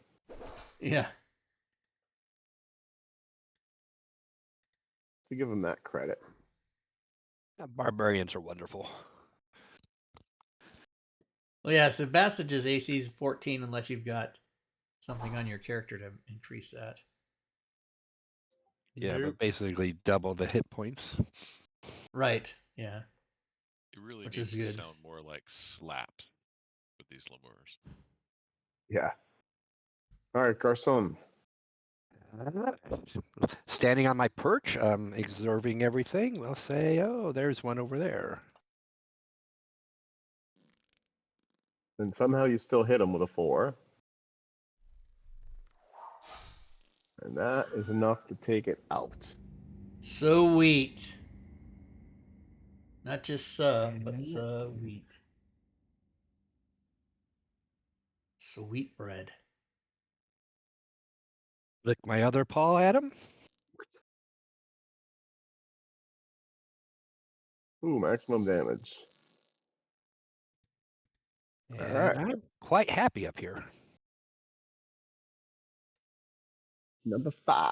Yeah. To give them that credit. Barbarians are wonderful. Well, yeah, so Bassage's AC is 14 unless you've got something on your character to increase that. Yeah, Nope. but basically double the hit points. Right, yeah. It really Which needs is to good. sound more like slap with these lemurs. Yeah. All right, Garcon. Standing on my perch, observing everything, we'll say, oh, there's one over there. And somehow you still hit him with a 4. And that is enough to take it out. Sweet. Not just but sweet. Sweet bread. Lick my other paw at him. Ooh, maximum damage. And right. I'm quite happy up here. Number 5.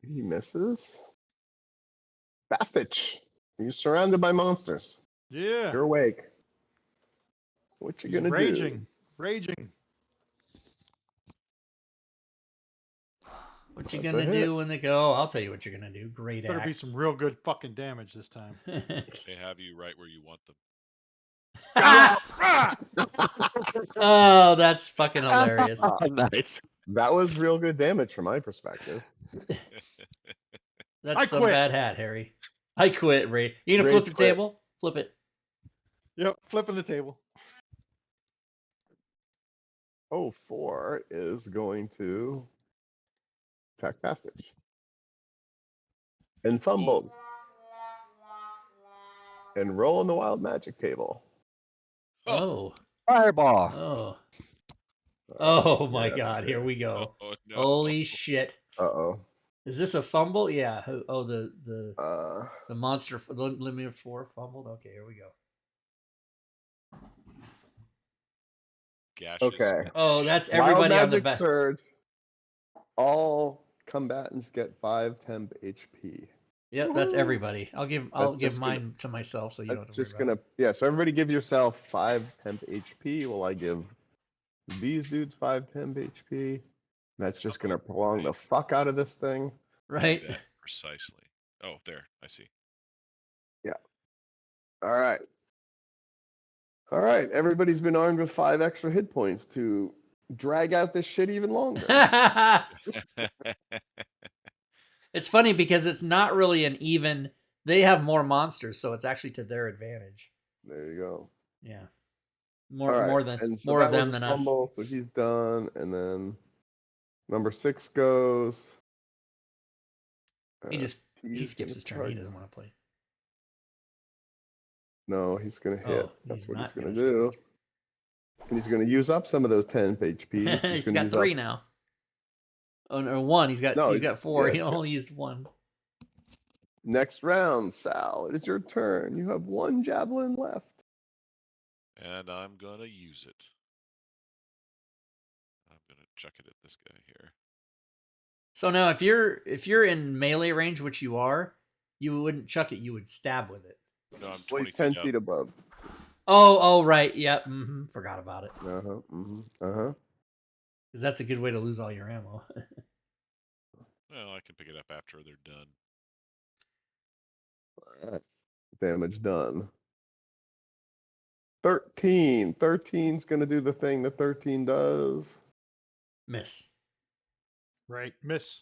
He misses. Bastich. You're surrounded by monsters. Yeah. You're awake. What you gonna Raging. Raging. What you That's a gonna hit. do when they go? I'll tell you what you're gonna do. Great Better be axe. some real good fucking damage this time. They have you right where you want them. Oh, that's fucking hilarious. Nice. That was real good damage from my perspective. That's I some quit. bad hat, Harry. I quit, Ray. You gonna Ray flip the quit. table? Flip it. Yep, flipping the table. 4 is going to attack Bastich. And fumbles. And roll on the wild magic table. Oh. Fireball. Oh. Let's Oh get my out God! of Here we go. Oh no. Holy shit! Uh-oh. Is this a fumble? Yeah. Oh, the monster, the limit of 4 fumbled. Okay, here we go. Gaseous. Okay. Oh, that's Wild everybody on the magic back. surge. All combatants get 5 temp HP. Yep, that's everybody. I'll give That's give just mine to myself, so you don't That's have to worry just about gonna yeah. So everybody give yourself 5 temp HP. While I give these dudes 5 temp HP. That's just gonna prolong the fuck out of this thing. it. Right? That precisely. Oh, there. I see. All right. All right. Everybody's been armed with 5 extra hit points to drag out this shit even longer. It's funny because it's not really an even. They have more monsters, so it's actually to their advantage. There you go. Yeah, All right. more than And so more that of was them a than us. fumble, so he's done. And then number 6 goes. He He's skips gonna his turn. He target- doesn't want to play. No, he's gonna hit. Oh, That's he's what he's not gonna gonna do. And he's gonna use up some of those 10 HP. He's got 3 now. Oh no, 1. He's got No, he's got 4. yeah, He he's only used 1. Next round, Sal. It is your turn. You have 1 javelin left. And I'm gonna use it. I'm gonna chuck it at this guy here. So now, if you're in melee range, which you are, you wouldn't chuck it. You would stab with it. No, I'm Well, 20 he's 10 feet feet up. above. Oh, right. Yep. Forgot about it. Uh-huh. Because that's a good way to lose all your ammo. Well, I can pick it up after they're done. All right. Damage done. 13. 13's going to do the thing that 13 does. Miss. Right, miss.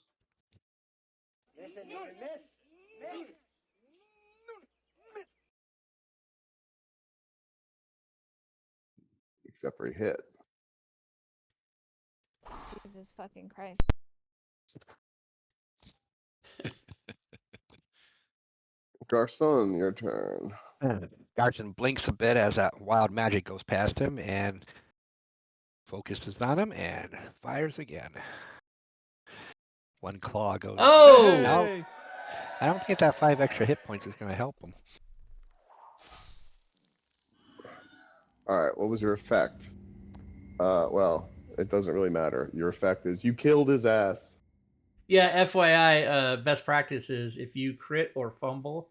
Except for he hit. Jesus fucking Christ. Garcon, your turn. Garson blinks a bit as that wild magic goes past him and focuses on him and fires again. 1 claw goes. Oh! No, Hey! I don't think that 5 extra hit points is going to help him. All right. What was your effect? Well, it doesn't really matter. Your effect is you killed his ass. Yeah, FYI, best practice is if you crit or fumble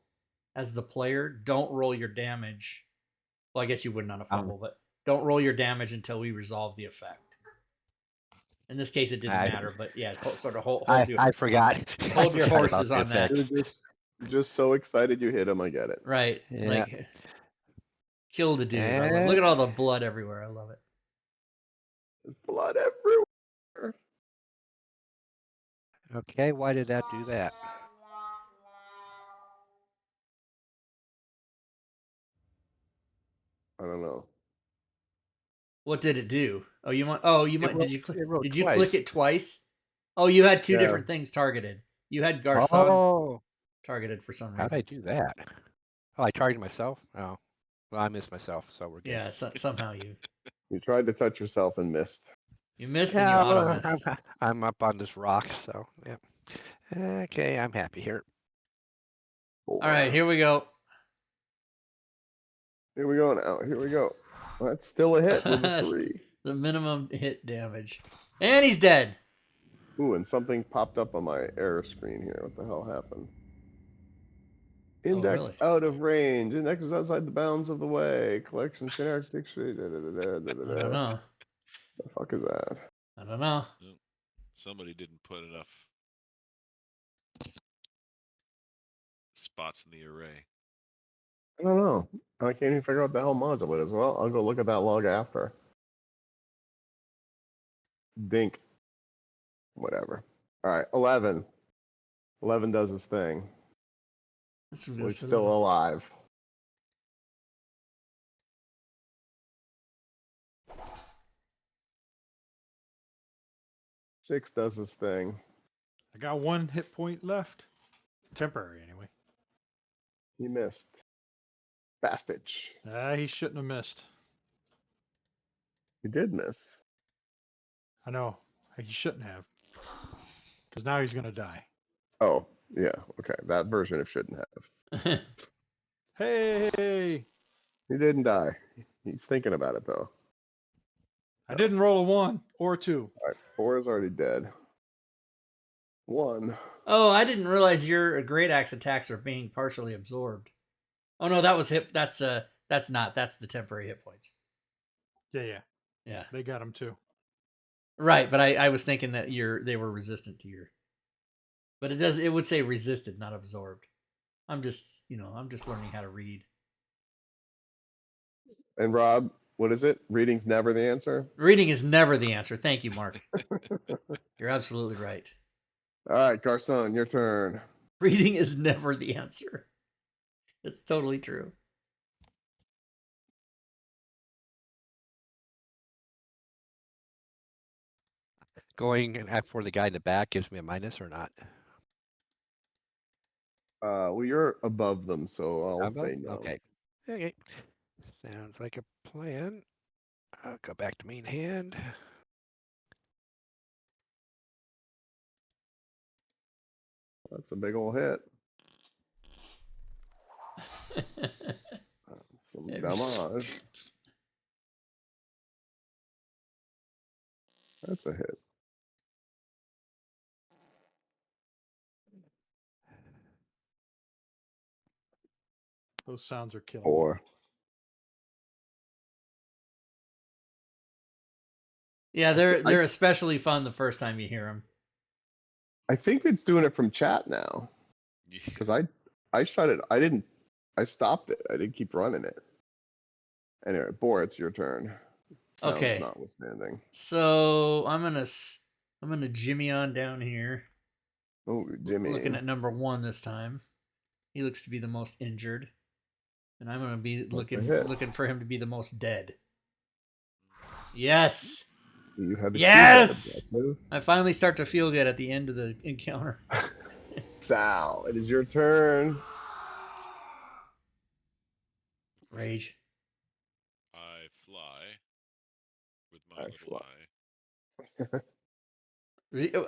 as the player, don't roll your damage. Well, I guess you wouldn't on a fumble, but don't roll your damage until we resolve the effect. In this case, it didn't matter, but yeah, sort of hold your. I forgot. Hold I your forgot horses about on the that. You're effects. just so excited you hit him. I get it. Right. Yeah. Like, kill the dude. Look at all the blood everywhere. I love it. There's blood everywhere. Okay, why did that do that? I don't know. What did it do? Oh, you want? Oh, you might. wrote- Did you click? it wrote Did you twice. click it twice? Oh, you had 2 Yeah. different things targeted. You had Garcon Oh, targeted for some how did I reason. do that? Oh, I targeted myself? Oh, well, I missed myself, so we're good. Yeah, somehow You tried to touch yourself and missed. you missed and you auto missed. I'm up on this rock, so yeah. Okay, I'm happy here. All right, here we go. Here we go now. Here we go. That's still a hit with a 3. The minimum hit damage, and he's dead. Ooh, and something popped up on my error screen here. What the hell happened? Index really? out of range. Index is outside the bounds of the way. Collection generic dictionary. I don't know. The fuck is that? I don't know. Somebody didn't put enough spots in the array. I don't know. I can't even figure out what the hell module it is. Well, I'll go look at that log after. Dink. whatever. All right, 11. 11 does his thing. This one Well, goes he's for still 11. alive. Six does his thing. I got 1 hit point left. Temporary, anyway. He missed. Bastich. He shouldn't have missed. He did miss. I know. He shouldn't have. Because now he's going to die. Oh, yeah. Okay. That version of shouldn't have. Hey! He didn't die. He's thinking about it, though. I didn't roll a 1 or a 2. All right. 4 is already dead. 1. Oh, I didn't realize your great axe attacks are being partially absorbed. Oh no, that was hip. That's not. That's the temporary hit points. Yeah. Yeah. They got him too. Right, but I was thinking that they were resistant to your. But it would say resisted, not absorbed. I'm just learning how to read. And Rob, what is it? Reading's never the answer? Reading is never the answer. Thank you, Mark. You're absolutely right. All right, Garcon, your turn. Reading is never the answer. It's totally true. Going for the guy in the back gives me a minus or not? Well, you're above them, so I'll Combo? say no. Okay. Okay. Sounds like a plan. I'll go back to main hand. That's a big old hit. Some damage. That's a hit. Those sounds are killing me. 4. Yeah, they're especially fun the first time you hear them. I think it's doing it from chat now. Yeah. Because I shut it. I stopped it. I didn't keep running it. Anyway, Bor, it's your turn. Sounds Okay. notwithstanding. So I'm gonna jimmy on down here. Oh, Jimmy. Looking at number 1 this time. He looks to be the most injured, and I'm gonna be looking for him to be the most dead. Yes. You have Yes! move. I finally start to feel good at the end of the encounter. Sal, it is your turn. Rage. I fly with my I little fly.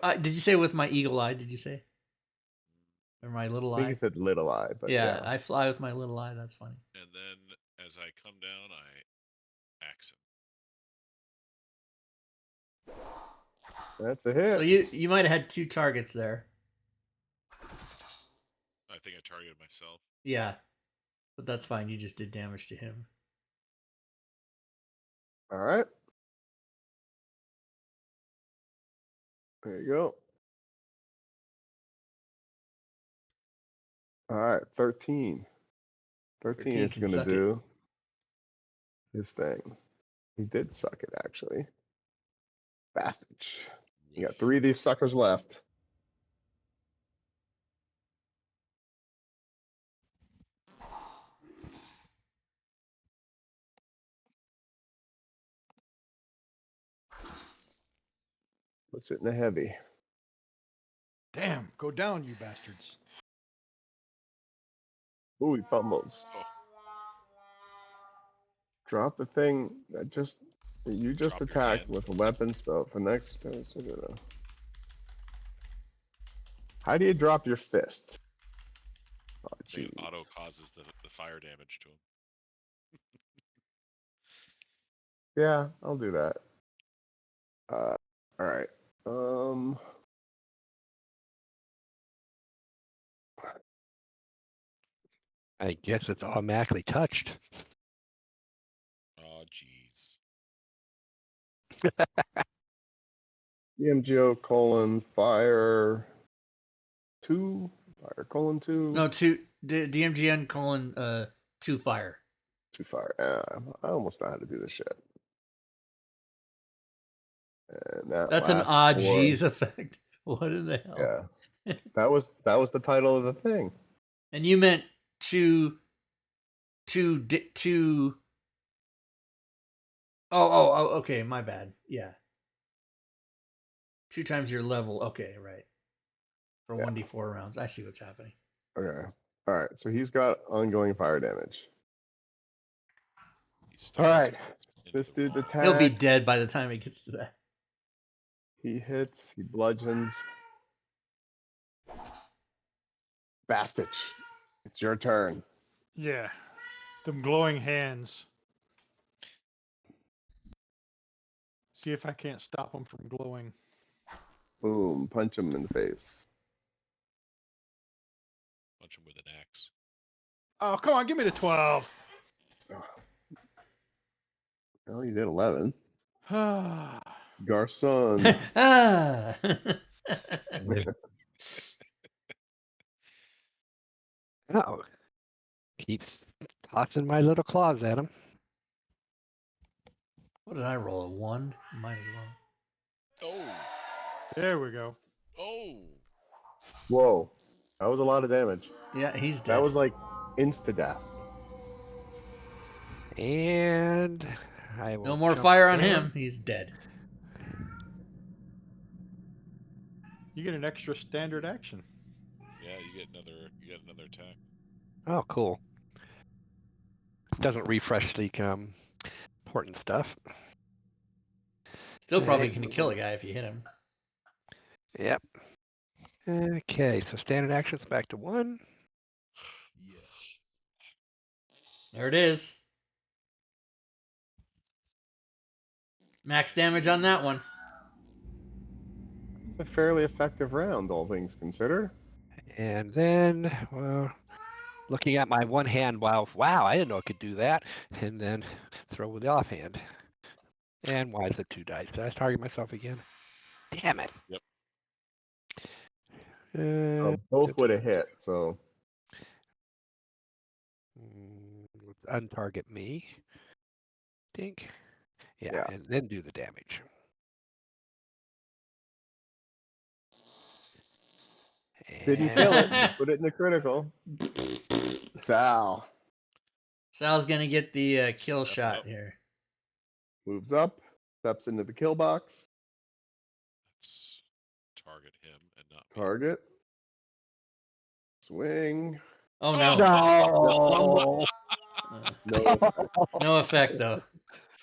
eye. Did you say with my eagle eye? Did you say? Or my little I think eye? he said little eye, but Yeah, yeah. I fly with my little eye. That's funny. And then as I come down, I axe him. That's a hit. So you might have had 2 targets there. I think I targeted myself. Yeah, but that's fine. You just did damage to him. All right. There you go. All right, 13. 13 13 is can going to suck it. do his thing. He did suck it, actually. Bastard. You got 3 of these suckers left. Puts it in the heavy. Damn, go down, you bastards. Ooh, he fumbles. Oh, Drop the thing that you just Drop your attacked hand. with a weapon spell for next. How do you drop your fist? Oh, I think it jeez. auto causes the fire damage to him. Yeah, I'll do that. All right. I guess it's automatically touched. Oh, jeez. DMGO fire 2 fire 2 No, DMGN : 2 fire. 2 fire. I almost know how to do this shit. And that That's an lasts odd for- G's effect. What in the hell? Yeah. That was the title of the thing. And you meant to. Oh, okay, my bad. Yeah. 2 times your level. Okay, right. For Yeah. 1d4 rounds. I see what's happening. Okay. All right. So he's got ongoing fire damage. He's All starting right. to get into This the dude water. attacks. He'll be dead by the time it gets to that. He hits. He bludgeons. Bastich. It's your turn. Yeah. Them glowing hands. See if I can't stop them from glowing. Boom. Punch him in the face. Punch him with an axe. Oh, come on, give me the 12. Well, you did 11. Ah, Garcon. Ah. Oh, keeps tossing my little claws at him. What did I roll? A 1? Might as well. Oh, there we go. oh. Whoa. That was a lot of damage. Yeah, he's dead. That was like insta-death. And I will No more jump fire on down. him. He's dead. You get an extra standard action. Yeah, you get another attack. Oh, cool. Doesn't refresh the important stuff. Still probably Okay. can kill a guy if you hit him. Yep. Okay, so standard actions back to 1. Yeah. There it is. Max damage on that one. It's a fairly effective round, all things considered. And then, well, looking at my one hand, wow, I didn't know it could do that. And then throw with the offhand. And why is it 2 dice? Did I target myself again? Damn it. Yep. Both would have hit, so Untarget me. Think. Yeah, Yeah. and then do the damage. didn't kill it. Put it in the critical. Sal Sal's gonna get the kill Step shot up. here. moves up, steps into the kill box. Let's target him and not me. Target. Swing. Oh no. No. No. No effect though.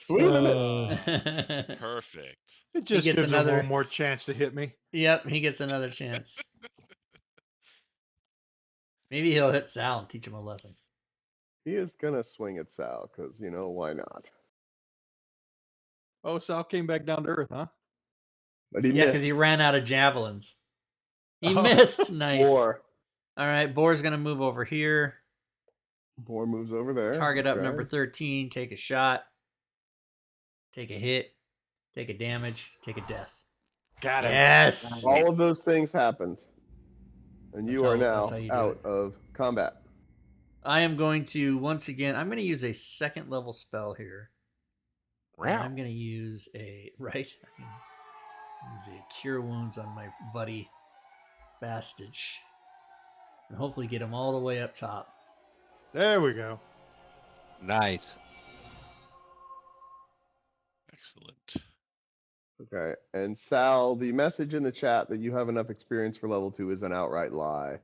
Swing and a miss. Ah, perfect. It just gets gives another- them one more chance to hit me. Yep, he gets another chance. Maybe he'll hit Sal and teach him a lesson. He is gonna swing at Sal because why not? Oh, Sal came back down to earth, huh? But he Yeah, because missed. he ran out of javelins. He Oh. missed. Nice. Boar. All right, Boar's gonna move over here. Boar moves over there. Target up Okay. number 13. Take a shot. Take a hit. Take a damage. Take a death. Got him. Yes. All of those things happened, and That's you are how- now that's how you do out it. of combat. I am going to once again. I'm going to use a second level spell here. And Wow. I'm going to use a right. I can use a cure wounds on my buddy Bastich, and hopefully get him all the way up top. There we go. Nice. Excellent. Okay. And Sal, the message in the chat that you have enough experience for level 2 is an outright lie.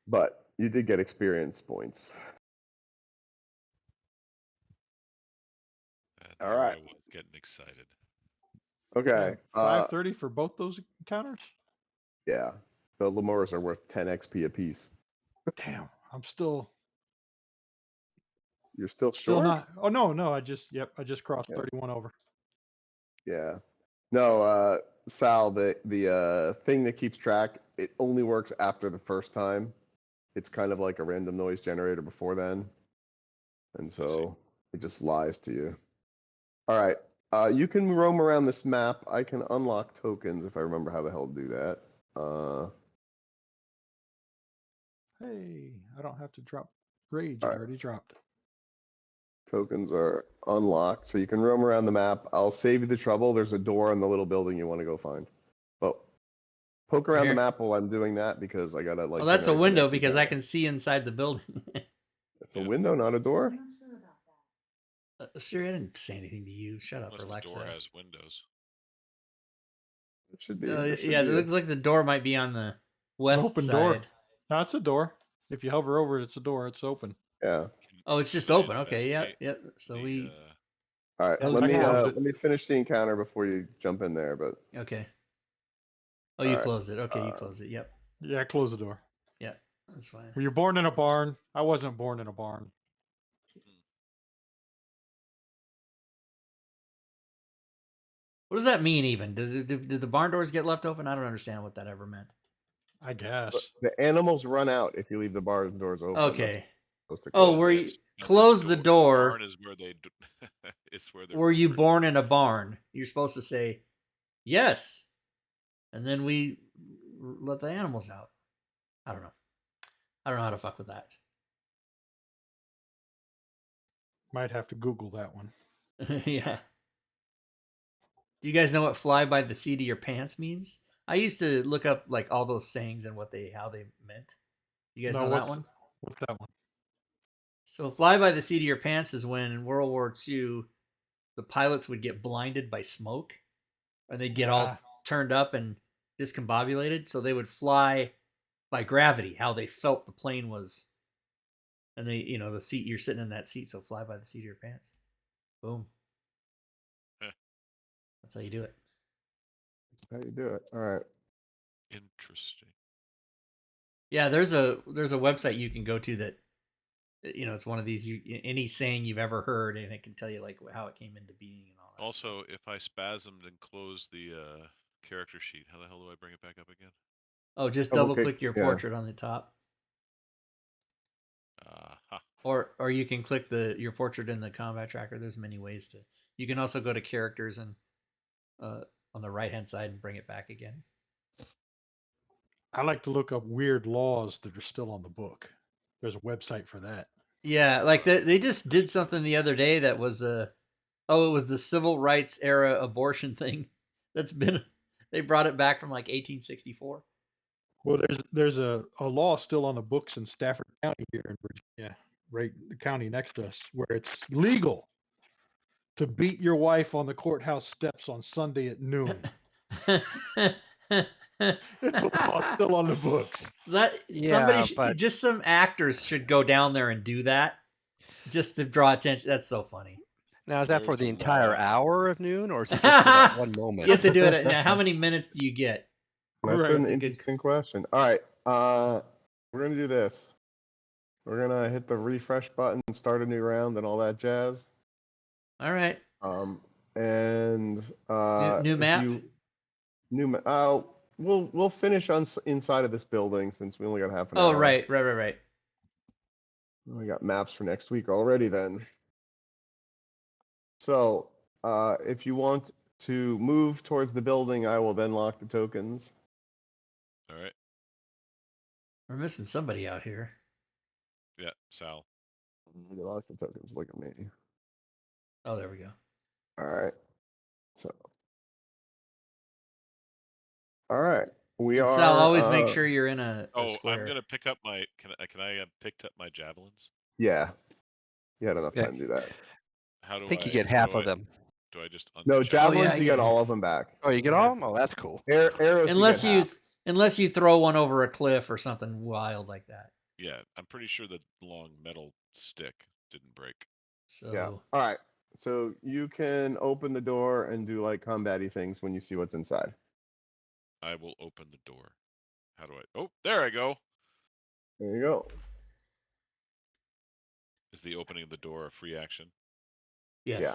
But you did get experience points. And All here right. I was getting excited. Okay. 530 for both those encounters? Yeah. The Lemurs are worth 10 XP apiece. Damn. I'm still You're still short? not. Oh, no. I just crossed Yeah. 31 over. Yeah. No, Sal, the thing that keeps track, it only works after the first time. It's kind of like a random noise generator before then. And so it just lies to you. All right. You can roam around this map. I can unlock tokens if I remember how the hell to do that. Hey, I don't have to drop rage. All I right. already dropped it. Tokens are unlocked, so you can roam around the map. I'll save you the trouble. There's a door in the little building you want to go find. But poke around the Here. map while I'm doing that because I gotta like. Well, that's a generate the window next because I encounter. can see inside the building. It's a Yeah. window, not a door. Siri, I didn't say anything to you. Shut up, Unless the Alexa. door has windows. It should be. There should Yeah, it be looks like the door might be on the It's an west open side. door. No, it's a door. If you hover over it, it's a door. It's open. Yeah. Oh, it's just Can I open. Okay, yep, investigate yep. So the, we All right. Yeah, Let I me closed it. let me finish the encounter before you jump in there. But okay. Oh, All you right, closed it. Okay, you closed it. Yep, Yeah, close the door. yeah, that's fine. Were you born in a barn? I wasn't born in a barn. What does that mean? Even did the barn doors get left open? I don't understand what that ever meant. I guess. the animals run out if you leave the barn doors open. That's Okay. supposed to Oh, close. were you yes, and close the door? Barn is where they. Is where they're. Were you returned. born in a barn? You're supposed to say yes, and then we let the animals out. I don't know. I don't know how to fuck with that. Might have to Google that one. Yeah. Do you guys know what "fly by the seat of your pants" means? I used to look up like all those sayings and how they meant. You guys No, know that one? What's that one? So "fly by the seat of your pants" is when in World War II the pilots would get blinded by smoke and they'd get all turned up and discombobulated, so they would fly by gravity, how they felt the plane was. And they, the seat, you're sitting in that seat, so fly by the seat of your pants. Boom. Huh. That's how you do it. How you do it? All right. Interesting. Yeah, there's a website you can go to that, it's one of these any saying you've ever heard, and it can tell you like how it came into being and all that. Also, if I spasmed and closed the character sheet, how the hell do I bring it back up again? Oh, just Double double click, click your yeah. portrait on the top, or you can click your portrait in the combat tracker. There's many ways to. You can also go to characters and on the right hand side and bring it back again. I like to look up weird laws that are still on the book. There's a website for that. Yeah, like they just did something the other day that was it was the civil rights era abortion thing. They brought it back from like 1864. Well, there's a law still on the books in Stafford County here in Virginia, right, the county next to us, where it's legal to beat your wife on the courthouse steps on Sunday at noon. It's a law still on the books. Just some actors should go down there and do that, just to draw attention. That's so funny. Now, is that for There's the a entire law. hour of noon, or is it just for that one moment? You have to do it. Now, how many minutes do you get? That's Right. an That's a good- interesting question. All right. We're gonna do this. We're gonna hit the refresh button, start a new round, and all that jazz. All right. And New if map. We'll finish on inside of this building since we only got half an Oh, hour. right. We got maps for next week already then. So, if you want to move towards the building, I will then lock the tokens. All right. We're missing somebody out here. Yeah, Sal. Lock the tokens. Look at me. Oh, there we go. All right. So, all right. We And are. Sal, always make sure you're in a square. I'm gonna pick up my. Can I picked up my javelins? Yeah. You had enough Okay. time to do that. How do I think you get half of them. Do I just No, unjavelin? javelins. I You get get all half. of them back. Oh, you get all of them? Oh, that's cool. Arrows. Unless you throw one over a cliff or something wild like that. Yeah, I'm pretty sure the long metal stick didn't break. So Yeah. All right. So you can open the door and do like combat-y things when you see what's inside. I will open the door. How do I? Oh, there I go. There you go. Is the opening of the door a free action? yes. Yeah.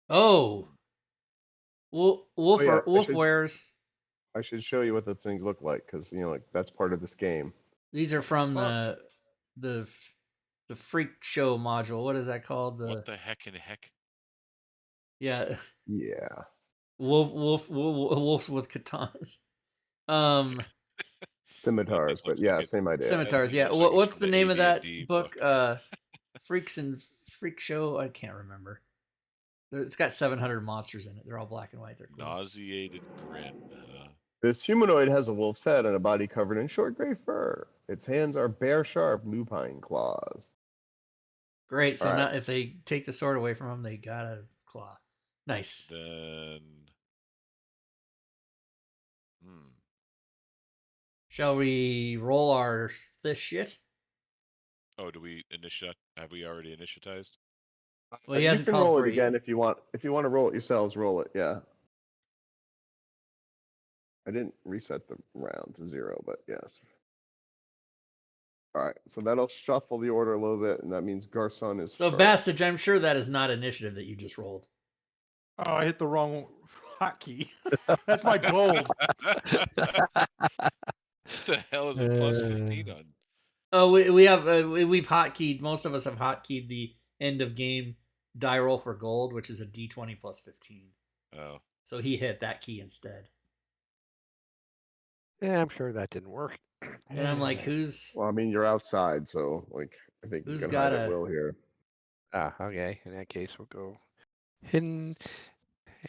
Oh. Wolf yeah, Wolf wears. I should show you what those things look like because like that's part of this game. These are from the freak show module. What is that called? What the heck in heck? Yeah. Yeah. Wolves with katanas. Scimitars, but looks yeah, like it- same idea. Scimitars. Yeah. looks like it's What's from the the name of that AD&D book? book. Freaks and freak show? I can't remember. It's got 700 monsters in it. They're all black and white. They're cool. Nauseated grin. This humanoid has a wolf's head and a body covered in short gray fur. Its hands are bare-sharp lupine claws. Great. So All now right. if they take the sword away from him, they got a claw. Nice. Then. Shall we roll our this shit? Oh, do we initiate? Have we already initiatized? Well, he You hasn't can called roll for it again you. if you want. If you want to roll it yourselves, roll it. Yeah. I didn't reset the round to 0, but yes. All right, so that'll shuffle the order a little bit, and that means Garcon is So, first. Bastage, I'm sure that is not initiative that you just rolled. Oh, I hit the wrong hotkey. That's my gold. What the hell is a plus 15 on? Oh, we've hotkeyed. Most of us have hotkeyed the end of game die roll for gold, which is a D20 plus 15. Oh. So he hit that key instead. Yeah, I'm sure that didn't work. And I'm like, who's Well, I mean, you're outside, so like I think you Who's can got hide at a- will here. Okay. In that case, we'll go hidden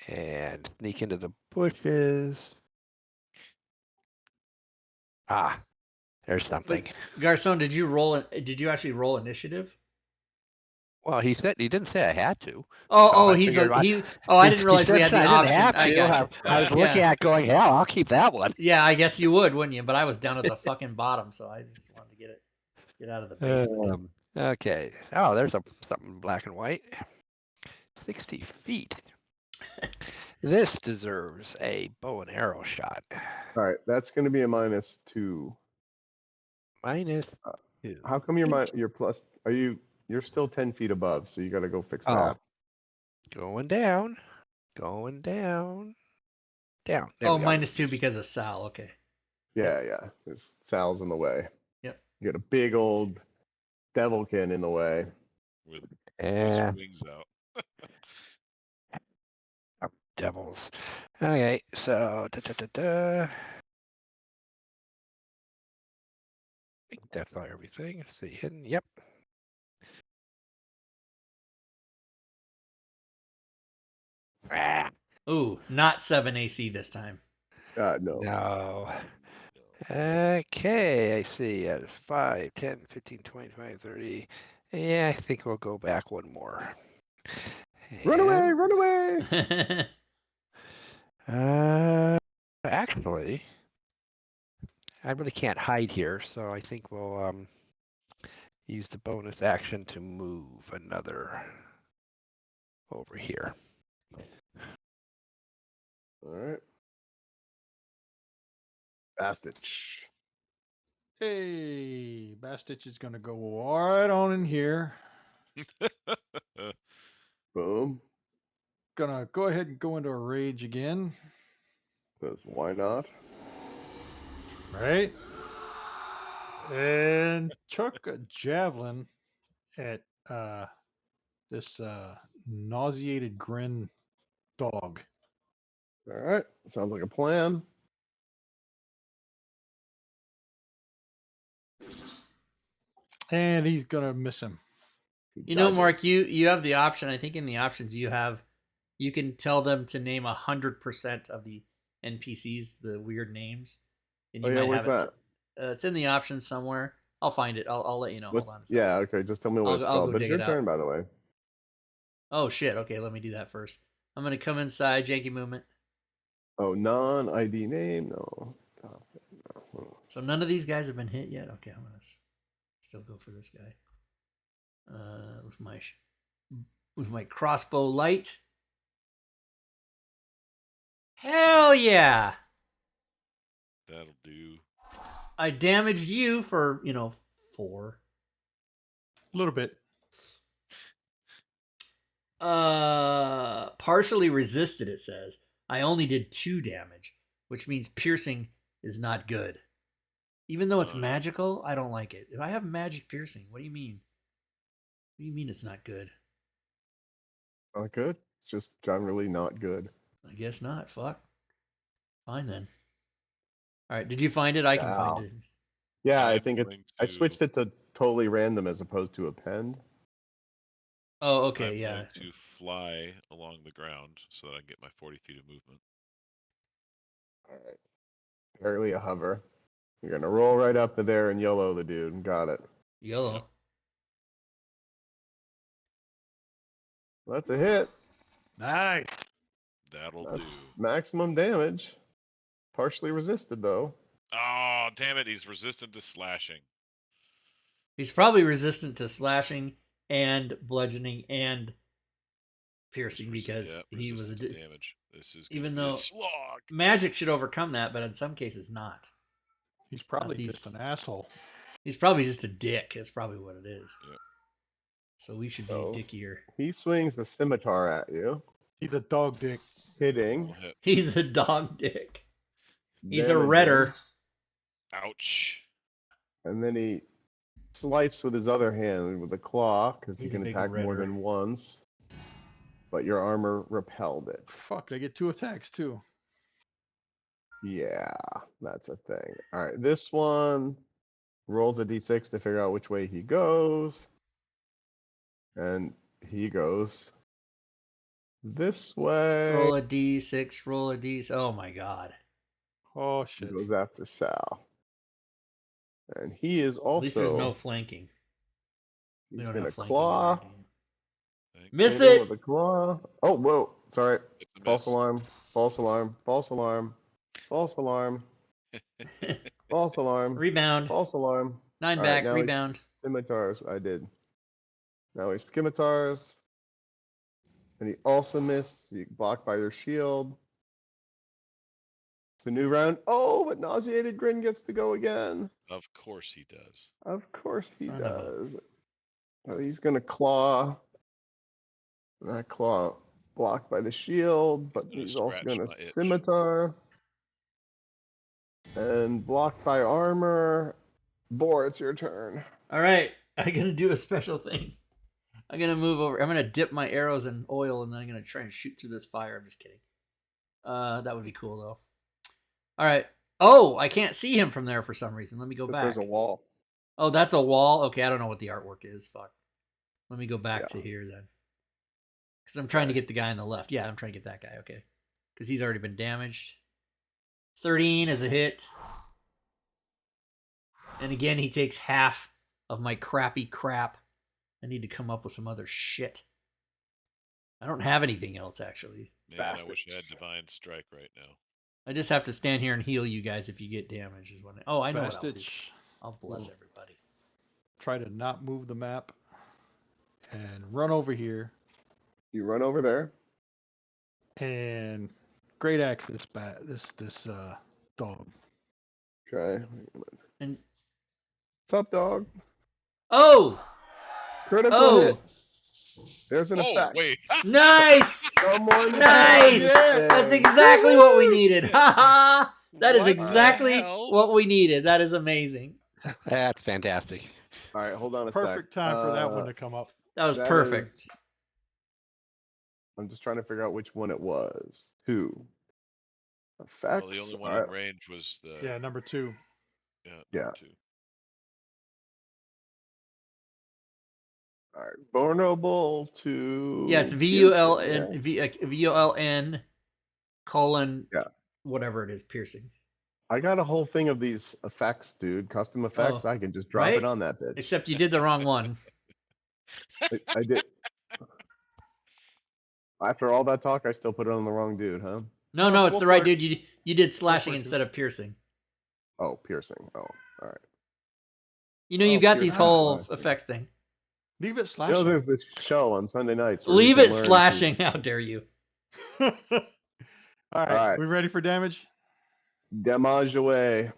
and sneak into the bushes. There's something. Garcon? Did you roll? Did you actually roll initiative? Well, he didn't say I had to. Oh, I figured I didn't realize he we said had the I option. didn't have I to. got you. I was looking at going, hell, I'll keep that one. Yeah, I guess you would, wouldn't you? But I was down at the fucking bottom, so I just wanted to get out of the basement. Okay. Oh, there's something black and white. 60 feet. This deserves a bow and arrow shot. All right, that's going to be a -2. -2. How come you're plus? You're still 10 feet above, so you got to go fix that. Going down. Going down. Down. There Oh, we go. -2 because of Sal. Okay. Yeah. There's Sal's in the way. Yep. You got a big old devilkin in the way. With Yeah. his wings out. Devils. Okay, so I think that's all everything. Let's see, hidden. Yep. Ooh, not 7 AC this time. No. No. Okay, I see. It's 5, 10, 15, 20, 20, 30. Yeah, I think we'll go back one more. Run away! Run away! Actually, I really can't hide here, so I think we'll use the bonus action to move another over here. All right. Bastich. Hey, Bastich is going to go right on in here. Boom. Gonna go ahead and go into a rage again. Because why not? Right? And chuck a javelin at this nauseated grin dog. All right. Sounds like a plan. And he's gonna miss him. You know, Mark, you have the option. I think in the options you can tell them to name 100% of the NPCs, the weird names, and you might where's have that? it's in the options somewhere. I'll find it. I'll let you know. Hold on a second. Yeah, okay. Just tell me what it's I'll called. go But dig it's your it out. turn, by the way. Oh shit. Okay, let me do that first. I'm gonna come inside. Janky movement. Oh, non-ID name? No. So none of these guys have been hit yet. Okay, I'm gonna still go for this guy. With my crossbow light. Hell yeah! That'll do. I damaged you for 4. A little bit. Partially resisted, it says. I only did 2 damage, which means piercing is not good. Even though it's magical, I don't like it. If I have magic piercing, what do you mean? What do you mean it's not good? Not good? It's just generally not good. I guess not. Fuck. Fine then. All right. Did you find it? I can find it. Yeah, I I'm think going I to- switched it to totally random as opposed to append. Oh, okay, I'm yeah. going to fly along the ground so that I can get my 40 feet of movement. All right. Barely a hover. You're gonna roll right up to there and YOLO the dude. Got it. Yellow. That's a hit. Nice. That'll That's do. maximum damage. Partially resisted though. Oh, damn it! He's resistant to slashing. He's probably resistant to slashing and bludgeoning and piercing because he was resistant to damage. This is gonna even be a though slog. magic should overcome that, but in some cases not. He's probably these- just an asshole. He's probably just a dick. That's probably what it is. Yep. So we should So- be dickier. He swings the scimitar at you, He's a dog dick. hitting. Roll hit. He's a dog dick. He's a damaging, redder. Ouch. And then he swipes with his other hand with a claw because he He's a can big attack more redder. than once. But your armor repelled it. Fuck, I get 2 attacks too. Yeah, that's a thing. All right, this one rolls a d6 to figure out which way he goes. And he goes this way. Roll a d6. Roll a d6. Oh my god. Oh He shit. goes after Sal. And he is At least there's no also flanking. We he's don't gonna have flanking in our claw. game. Thank Miss hit him it. with a claw. Oh, whoa! Sorry. It's a False miss. alarm. False alarm. False alarm. False alarm. False alarm. Rebound. False alarm. 9 All right, back. now he's Rebound. scimitars. I did. Now he scimitars. And he also missed. He blocked by your shield. It's the new round. Oh, but nauseated grin gets to go again. Of course he does. Of course he Son of a- does. Oh, he's gonna claw. That claw blocked by the shield, but gonna he's also scratch gonna my itch. scimitar. And blocked by armor. Boar, it's your turn. All right. I'm going to do a special thing. I'm going to move over. I'm going to dip my arrows in oil and then I'm going to try and shoot through this fire. I'm just kidding. That would be cool though. All right. Oh, I can't see him from there for some reason. Let me go But back. there's a wall. Oh, that's a wall. Okay, I don't know what the artwork is. Fuck. Let me go back Yeah. to here then. Because I'm trying to get the guy on the left. Yeah, I'm trying to get that guy. Okay. Because he's already been damaged. 13 is a hit. And again, he takes half of my crappy crap. I need to come up with some other shit. I don't have anything else, actually. Man, I wish I had Divine Strike right now. I just have to stand here and heal you guys if you get damage. Is what I know what I'll do. Bastich. I'll bless Ooh. everybody. Try to not move the map and run over here You run over there. and great axe this dog. Okay. And What's up, dog? oh, Critical Oh. hits. There's an Oh, effect. wait. nice, Someone nice. did That's it. exactly what we needed. Ha ha. That is What the exactly hell? what we needed. That is amazing. That's fantastic. All right, hold on a Perfect sec. time for that one to come up. That was That perfect. is- I'm just trying to figure out which one it was. 2 effects. Well, the only one All in right. range was the Yeah, number 2. Yeah. number 2. All right. Vulnerable to. Yeah, it's VULN VULN colon Yeah. whatever it is, piercing. I got a whole thing of these effects, dude. Custom effects. Oh, I can just drop right? it on that bitch. Except you did the wrong one. I did. After all that talk, I still put it on the wrong dude, huh? No, No, it's go the right for it. dude. You did slashing it, instead of piercing. Oh, piercing. Oh, all right. You know, Oh, you've got these piercing, whole slashing. effects thing. Leave it You slashing. know, there's this show on Sunday nights. where you Leave can it learn to- slashing. How dare you? All right, right. we ready for damage? Damage away.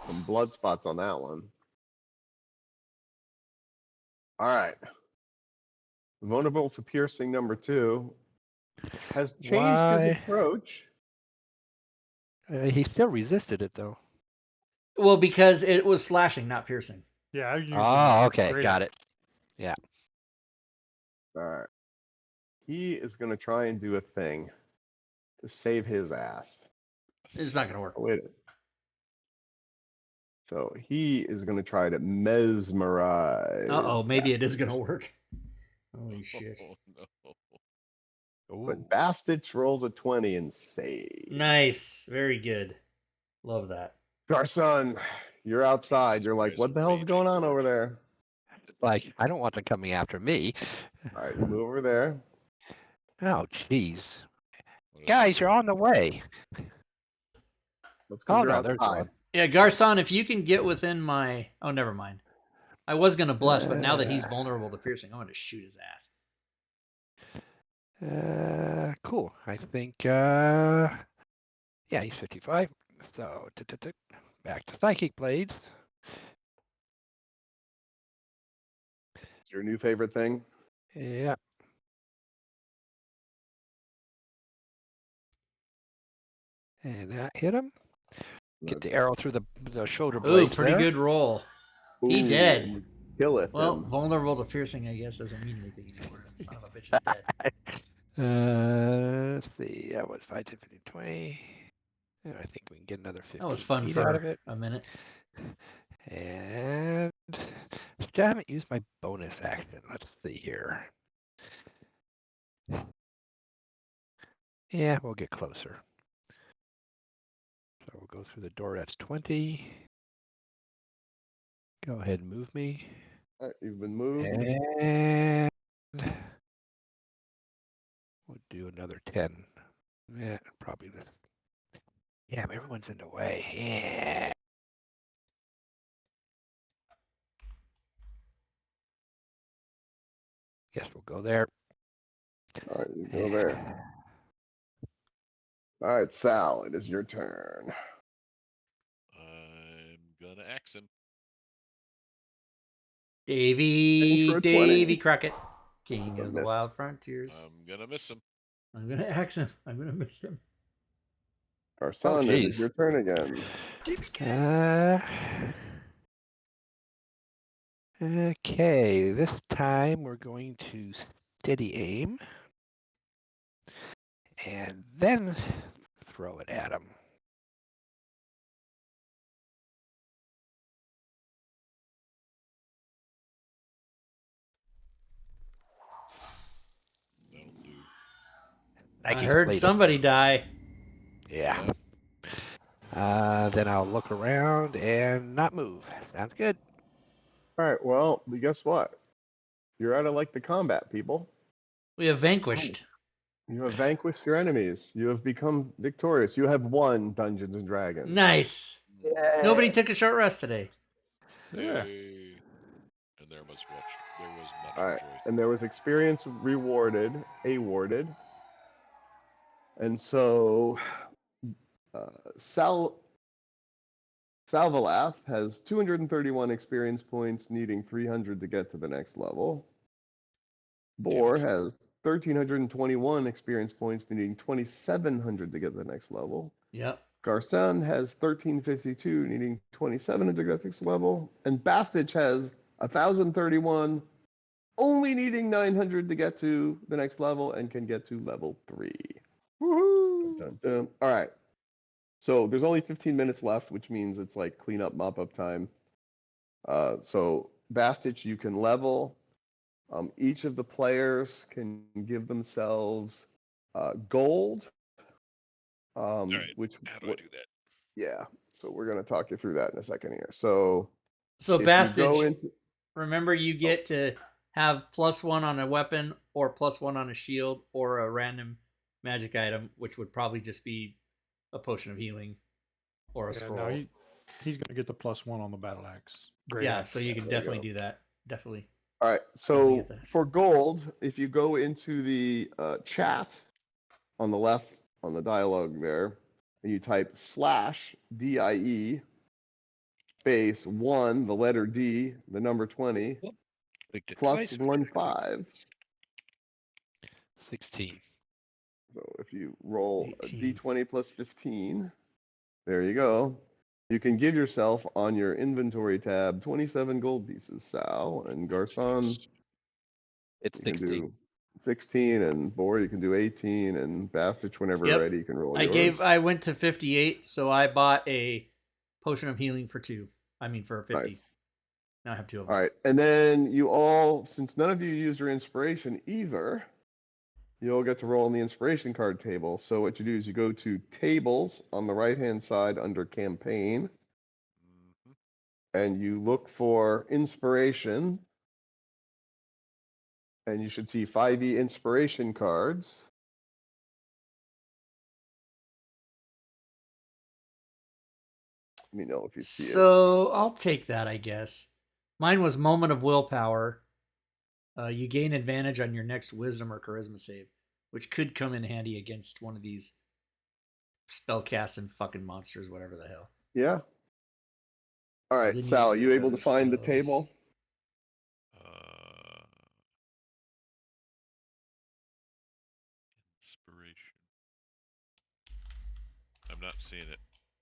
Some blood spots on that one. All right. Vulnerable to piercing number 2 has changed Why? his approach. He still resisted it though. Well, because it was slashing, not piercing. Yeah, I used Oh, okay, got it. All right. He is going to try and do a thing to save his ass. It's not going to work. Oh, wait. So he is going to try to mesmerize. Uh-oh, maybe it is Bastich. going to work. Holy shit. Oh, no. But Bastich rolls a 20 and saves. Nice. Very good. Love that. Garson, you're outside. You're like, There's what a the hell's raging going on dwarf. over there? Like, I don't want them coming after me. All right, you move over there. Oh, jeez. What is Guys, it? you're on the way. That's because Oh, you're no, there's outside. one. Yeah, Garcon, if you can get within my... Oh, never mind. I was going to bless, but now that he's vulnerable to piercing, I'm going to shoot his ass. Cool. I think, yeah, he's 55. So, back to Psychic Blades. It's your new favorite thing. Yeah. And that hit him. Get the arrow through the shoulder Ooh, blades pretty there. good roll. He Ooh, dead. you killeth Well, him. vulnerable to piercing, I guess, doesn't mean anything anymore. Son of a bitch is dead. Let's see. That was 5, 10, 15, 20. And I think we can get another 15 That was fun feet for out of it. a minute. And still haven't used my bonus action. Let's see here. Yeah, we'll get closer. So we'll go through the door. That's 20. Go ahead and move me. All right, you've been moved. And we'll do another 10. Yeah, probably this. Yeah, everyone's in the way. Yeah. Guess we'll go there. All right, you go there. All right, Sal, it is your turn. I'm gonna axe him. Davy, Intro 20. Davy Crockett, king A of the miss. wild frontiers. I'm gonna miss him. I'm going to axe him. I'm going to miss him. Garson, it is jeez. your turn again. Okay, this time we're going to steady aim and then throw it at him. That'll do. I Psychic heard Blade. somebody die. Yeah. Then I'll look around and not move. Sounds good. All right, well, guess what? You're out of like the combat, people. We have vanquished. You have vanquished your enemies. You have become victorious. You have won Dungeons and Dragons. Nice. Nobody took a short rest today. Yeah. Yay. And there was much All right, rejoicing. and there was experience awarded. And so Salvalath has 231 experience points, needing 300 to get to the next level. Boar has 1,321 experience points, needing 2,700 to get to the next level. Yep. Garcon has 1,352, needing 2,700 to get to the next level. And Bastich has 1,031, only needing 900 to get to the next level and can get to level 3. Woohoo! Dun, dun, dun. All right. So there's only 15 minutes left, which means it's like cleanup, mop-up time. So Bastich, you can level. Each of the players can give themselves gold. All right. Which How do I do that? Yeah. So we're gonna talk you through that in a second here. So So if you go Bastich, into remember you get to have +1 on a weapon or +1 on a shield or a random magic item, which would probably just be a potion of healing or a scroll. No, he's going to get the +1 on the battle axe. Great yeah, axe. so you can There you definitely go. do that. Definitely. All right. Definitely So get that. for gold, if you go into the chat on the left on the dialogue there, and you type /DIE space 1, the letter D, the number 20, Clicked it plus twice. 15. 16. So if you roll a 18. D20 plus 15, there you go. You can give yourself on your inventory tab 27 gold pieces, Sal, and Garcon, It's you can 16. do 16, and Boar, you can do 18, and Bastich, whenever Yep. you're ready, you can roll yours. I went to 58, so I bought a potion of healing for 2. I mean, for 50. Nice. Now I have 2 of All them. right, and then you all, since none of you used your inspiration either, you all get to roll on the inspiration card table. So what you do is you go to tables on the right-hand side under campaign, Mhm. and you look for inspiration, and you should see 5e inspiration cards. Let me know if you see it. So I'll take that, I guess. Mine was Moment of Willpower. You gain advantage on your next Wisdom or Charisma save, which could come in handy against one of these spellcasting fucking monsters, whatever the hell. Yeah. All So right, then Sal, you go able to find the spells. table? Inspiration. I'm not seeing it.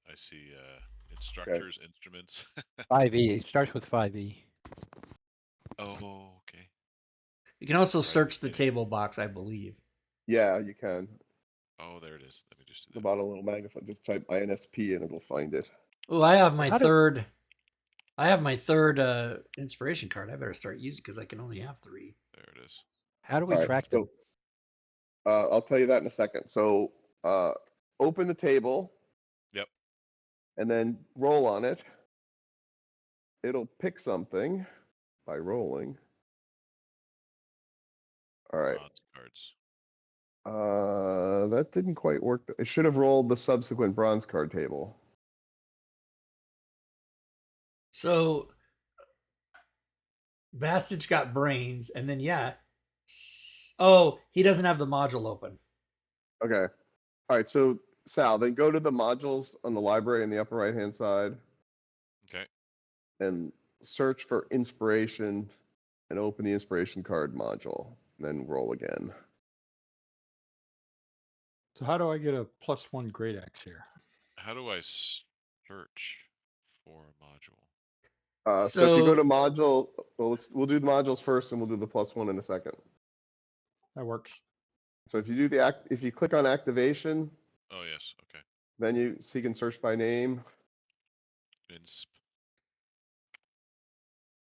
I see instructors, instruments. 5e. It starts with 5e. Oh, okay. You can also Right search the beginning. table box, I believe. Yeah, you can. Oh, there it is. Let me just do The that. bottom little magnify. Just type INSP and it'll find it. Oh, I have my How do- third. I have my third inspiration card. I better start using because I can only have 3. There it is. How do we All right, track them? so I'll tell you that in a second. So open the table. Yep. And then roll on it. It'll pick something by rolling. All right. Bronze cards. That didn't quite work. It should have rolled the subsequent bronze card table. So Bastage got brains, and then oh, he doesn't have the module open. Okay. All right. So Sal, then go to the modules on the library in the upper right hand side Okay. and search for inspiration and open the inspiration card module. And then roll again. So how do I get a +1 great axe here? How do I search for a module? So if you go to So- module, well, we'll do the modules first, and we'll do the +1 in a second. That works. So if you do if you click on activation, Oh, yes. Okay. then you seek and search by name. Insp.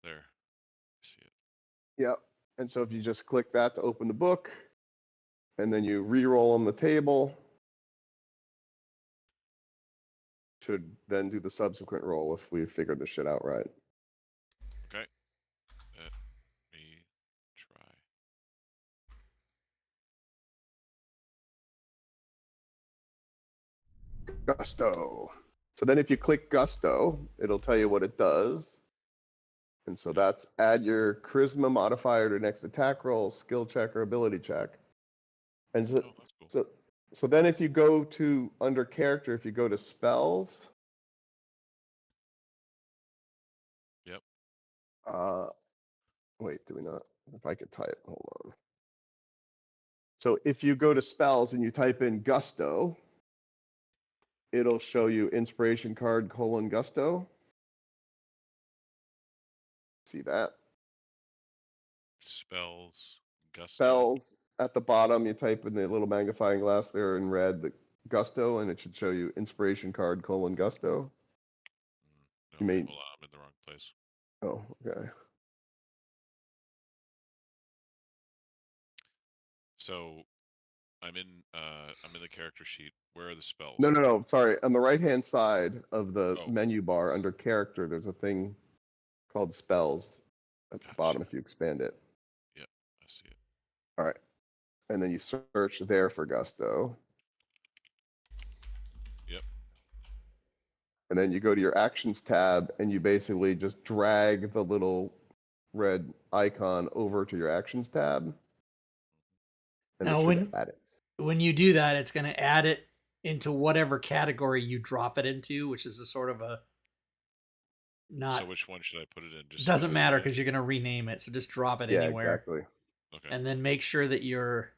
There. See it. Yep. And so if you just click that to open the book, and then you re-roll on the table, should then do the subsequent roll if we figured this shit out right. Okay. Let me try. Gusto. So then if you click Gusto, it'll tell you what it does. And so that's add your charisma modifier to next attack roll, skill check, or ability check. And so, Oh, that's cool. so then if you go to under character, if you go to spells. Yep. Wait, do we not? If I could type, hold on. So if you go to spells and you type in Gusto, it'll show you inspiration card : Gusto. See that? Spells. Gusto. Spells at the bottom, you type in the little magnifying glass there in red, the Gusto, and it should show you inspiration card : Gusto. No, You may. hold on. I'm in the wrong place. Oh, okay. So I'm in the character sheet. Where are the spells? No. Sorry. On the right-hand side of the Oh. menu bar under character, there's a thing called spells at the bottom Gotcha. if you expand it. Yep, I see it. All right. And then you search there for Gusto. Yep. And then you go to your actions tab and you basically just drag the little red icon over to your actions tab. And Now, it should add it. when you do that, it's going to add it into whatever category you drop it into, which is a sort of a not. So which one should I put it in? Just Doesn't so it's matter there? because you're going to rename it. So just drop it Yeah, anywhere. exactly. Okay. And then make sure that you're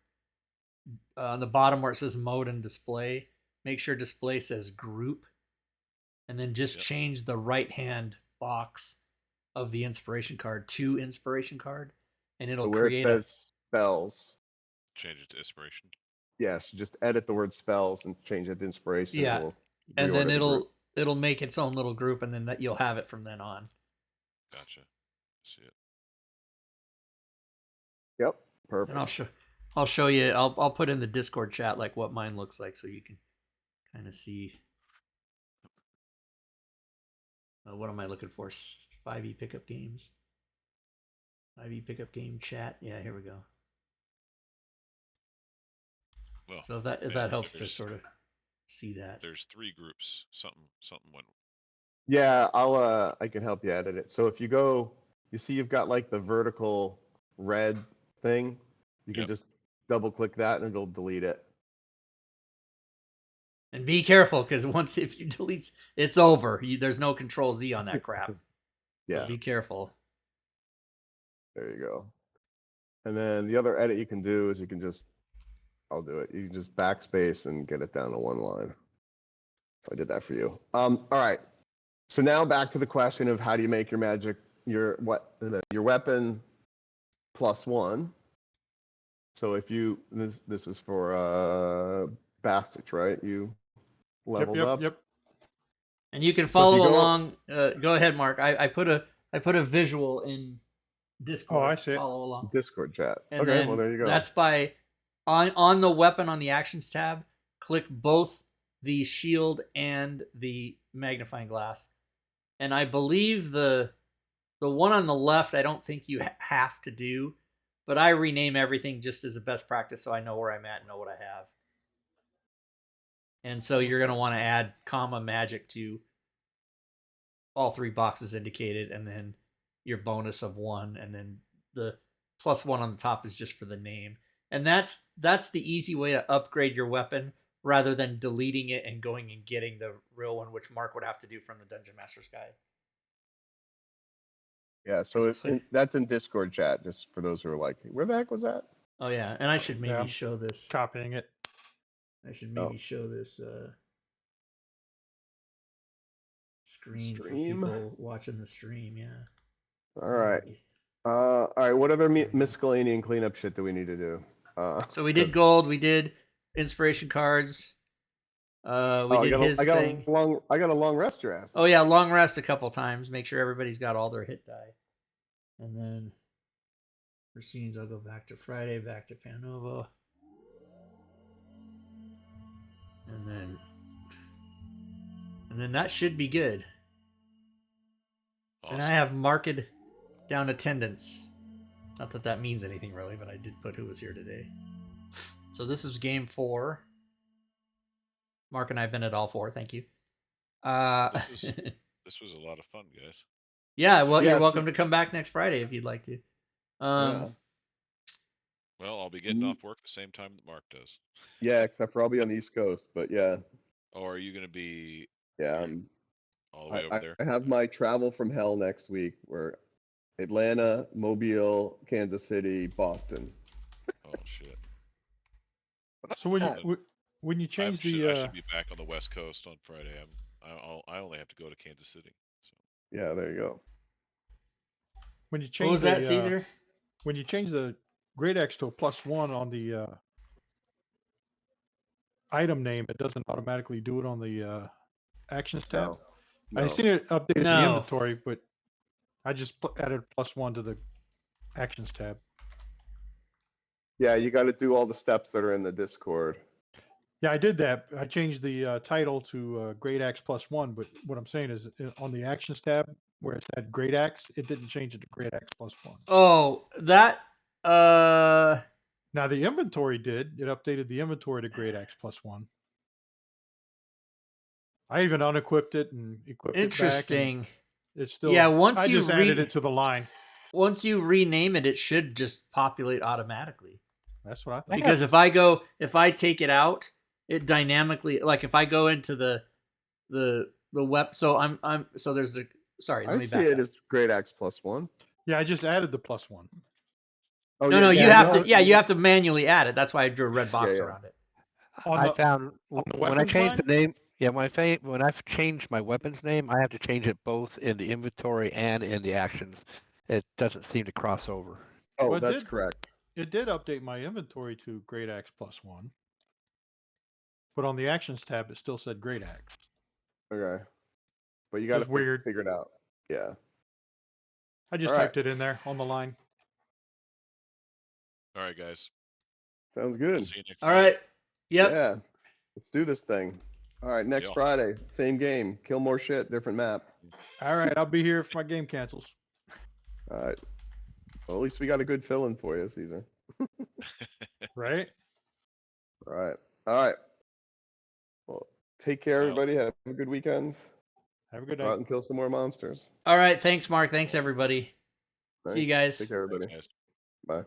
on the bottom where it says mode and display, make sure display says group. And then just Yep. change the right hand box of the inspiration card to inspiration card. And it'll So where it create says spells, Change it to inspiration. yes, just edit the word spells and change it to inspiration. Yeah. It will and then reorder the group. it'll make its own little group, and then that you'll have it from then on. Gotcha. See it. Yep. Perfect. And I'll show you. I'll put in the Discord chat like what mine looks like, so you can kind of see. What am I looking for? 5e pickup games. 5e pickup game chat. Yeah, here we go. Well, So if that man, helps to there's- sort of see that. There's 3 groups. Something went. Yeah, I can help you edit it. So if you go, you see you've got like the vertical red thing. You can Yep. just double click that and it'll delete it. And be careful, because if you delete, it's over. There's no Control Z on that crap. Yeah, So be careful. there you go. And then the other edit you can do is I'll do it. You can just backspace and get it down to one line. So I did that for you. All right. So now back to the question of how do you make your your weapon +1. So if you this is for Bastich, right? You leveled up. Yep. And you can if follow you go- along. Go ahead, Mark. I put a visual in Discord. Oh, I see it. Follow along. Discord chat. And Okay, then well there you go. that's by on the weapon on the actions tab. Click both the shield and the magnifying glass. And I believe the one on the left, I don't think you have to do, but I rename everything just as a best practice so I know where I'm at and know what I have. And so you're going to want to add comma magic to all 3 boxes indicated, and then your bonus of 1, and then the +1 on the top is just for the name. And that's the easy way to upgrade your weapon rather than deleting it and going and getting the real one, which Mark would have to do from the Dungeon Master's Guide. Yeah, so that's in Discord chat, just for those who are like, where the heck was that? Oh yeah, and I should maybe Yeah. show this. Copying it. I should maybe show this screen for Stream? people watching the stream. Yeah. All right. All right, what other miscellaneous cleanup shit do we need to do? So we did gold, we did inspiration cards. We did his thing. I got a long rest your ass. Oh yeah, long rest a couple times. Make sure everybody's got all their hit die. And then for scenes, I'll go back to Friday, back to Panovo. And then that should be good. Awesome. And I have marked down attendance. Not that that means anything really, but I did put who was here today. So this is game 4. Mark and I have been at all 4. Thank you. This was a lot of fun, guys. Yeah, well, Yeah, you're welcome to come back next Friday if you'd like to. Yeah. Well, I'll be getting off work the same time that Mark does. Yeah, except for I'll be on the East Coast, but yeah. Oh, are you going to be Yeah, all the way over there? I have my travel from hell next week, where Atlanta, Mobile, Kansas City, Boston. Oh shit! So when you change I should be back on the West Coast on Friday. I only have to go to Kansas City. So. Yeah, there you go. when you change What was that, Caesar? When you change the Great Axe to a +1 on the item name, it doesn't automatically do it on the actions tab. No. I seen it updated No. the inventory, but I just added +1 to the actions tab. Yeah, you got to do all the steps that are in the Discord. Yeah, I did that. I changed the title to Great Axe +1, but what I'm saying is on the actions tab where it said Great Axe, it didn't change it to Great Axe +1. Oh, that Now the inventory did. It updated the inventory to Great Axe +1. I even unequipped it and equipped it back. interesting. It's still Yeah, once I you just added it to the line. Once you rename it, it should just populate automatically. That's what I thought. Because if I take it out, it dynamically, like if I go into the web, so so there's the, sorry, let I me see back it up. as Great Axe +1. Yeah, I just added the +1. Oh, No, yeah, you have no, to, you have to manually add it. That's why I drew a red box yeah. around it. I found on the when I weapons changed line? the name. Yeah, when I've changed my weapons name, I have to change it both in the inventory and in the actions. It doesn't seem to cross over. Oh, Well, it that's did. correct. It did update my inventory to Great Axe +1. But on the actions tab, it still said Great Axe. Okay. but you got to Just weird. figure it out. Yeah. I just All right. typed it in there on the line. All right, guys. Sounds We'll good. see you next All Friday. right. Yep. Yeah. Let's do this thing. All right. Next Deal. Friday, same game. Kill more shit, different map. All right, I'll be here if my game cancels. All right. Well, at least we got a good fill-in for you, Caesar. Right? All right. All right. Well, take care, Out. everybody. Have a good weekend. Have a good Go night. out and kill some more monsters. All right. Thanks, Mark. Thanks, everybody. See you guys. Take care, everybody. Thanks, Bye. guys.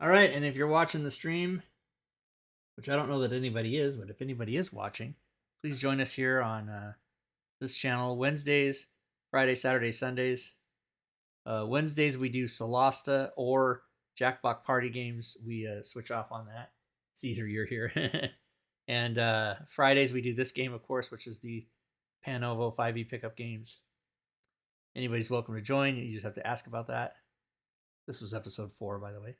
All right. And if you're watching the stream, which I don't know that anybody is, but if anybody is watching, please join us here on this channel Wednesdays, Fridays, Saturdays, Sundays. Wednesdays we do Solasta or Jackbox party games. We switch off on that. Caesar, you're here. And Fridays we do this game, of course, which is the Panovo 5e pickup games. Anybody's welcome to join. You just have to ask about that. This was episode 4, by the way.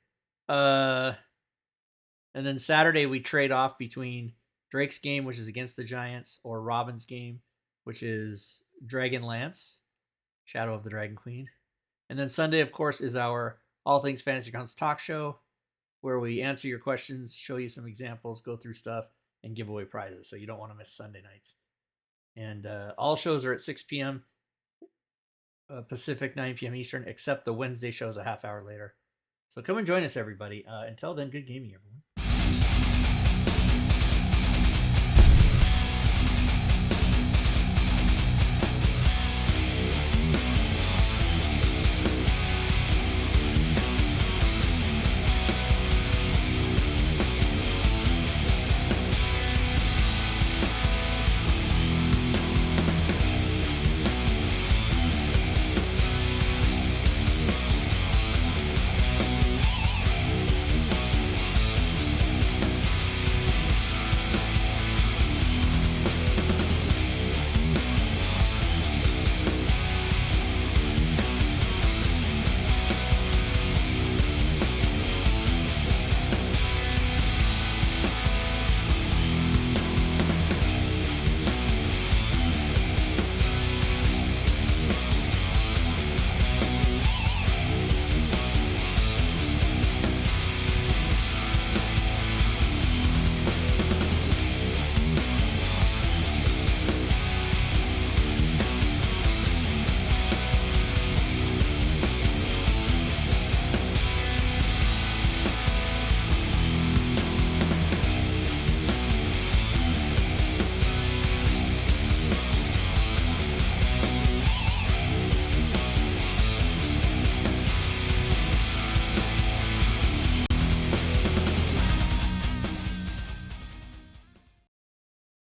And then Saturday we trade off between Drake's game, which is against the Giants, or Robin's game, which is Dragonlance, Shadow of the Dragon Queen. And then Sunday, of course, is our All Things Fantasy Grounds talk show, where we answer your questions, show you some examples, go through stuff, and give away prizes. So you don't want to miss Sunday nights. And all shows are at 6 p.m. Pacific, 9 p.m. Eastern, except the Wednesday shows a half hour later. So come and join us, everybody. Until then, good gaming, everyone.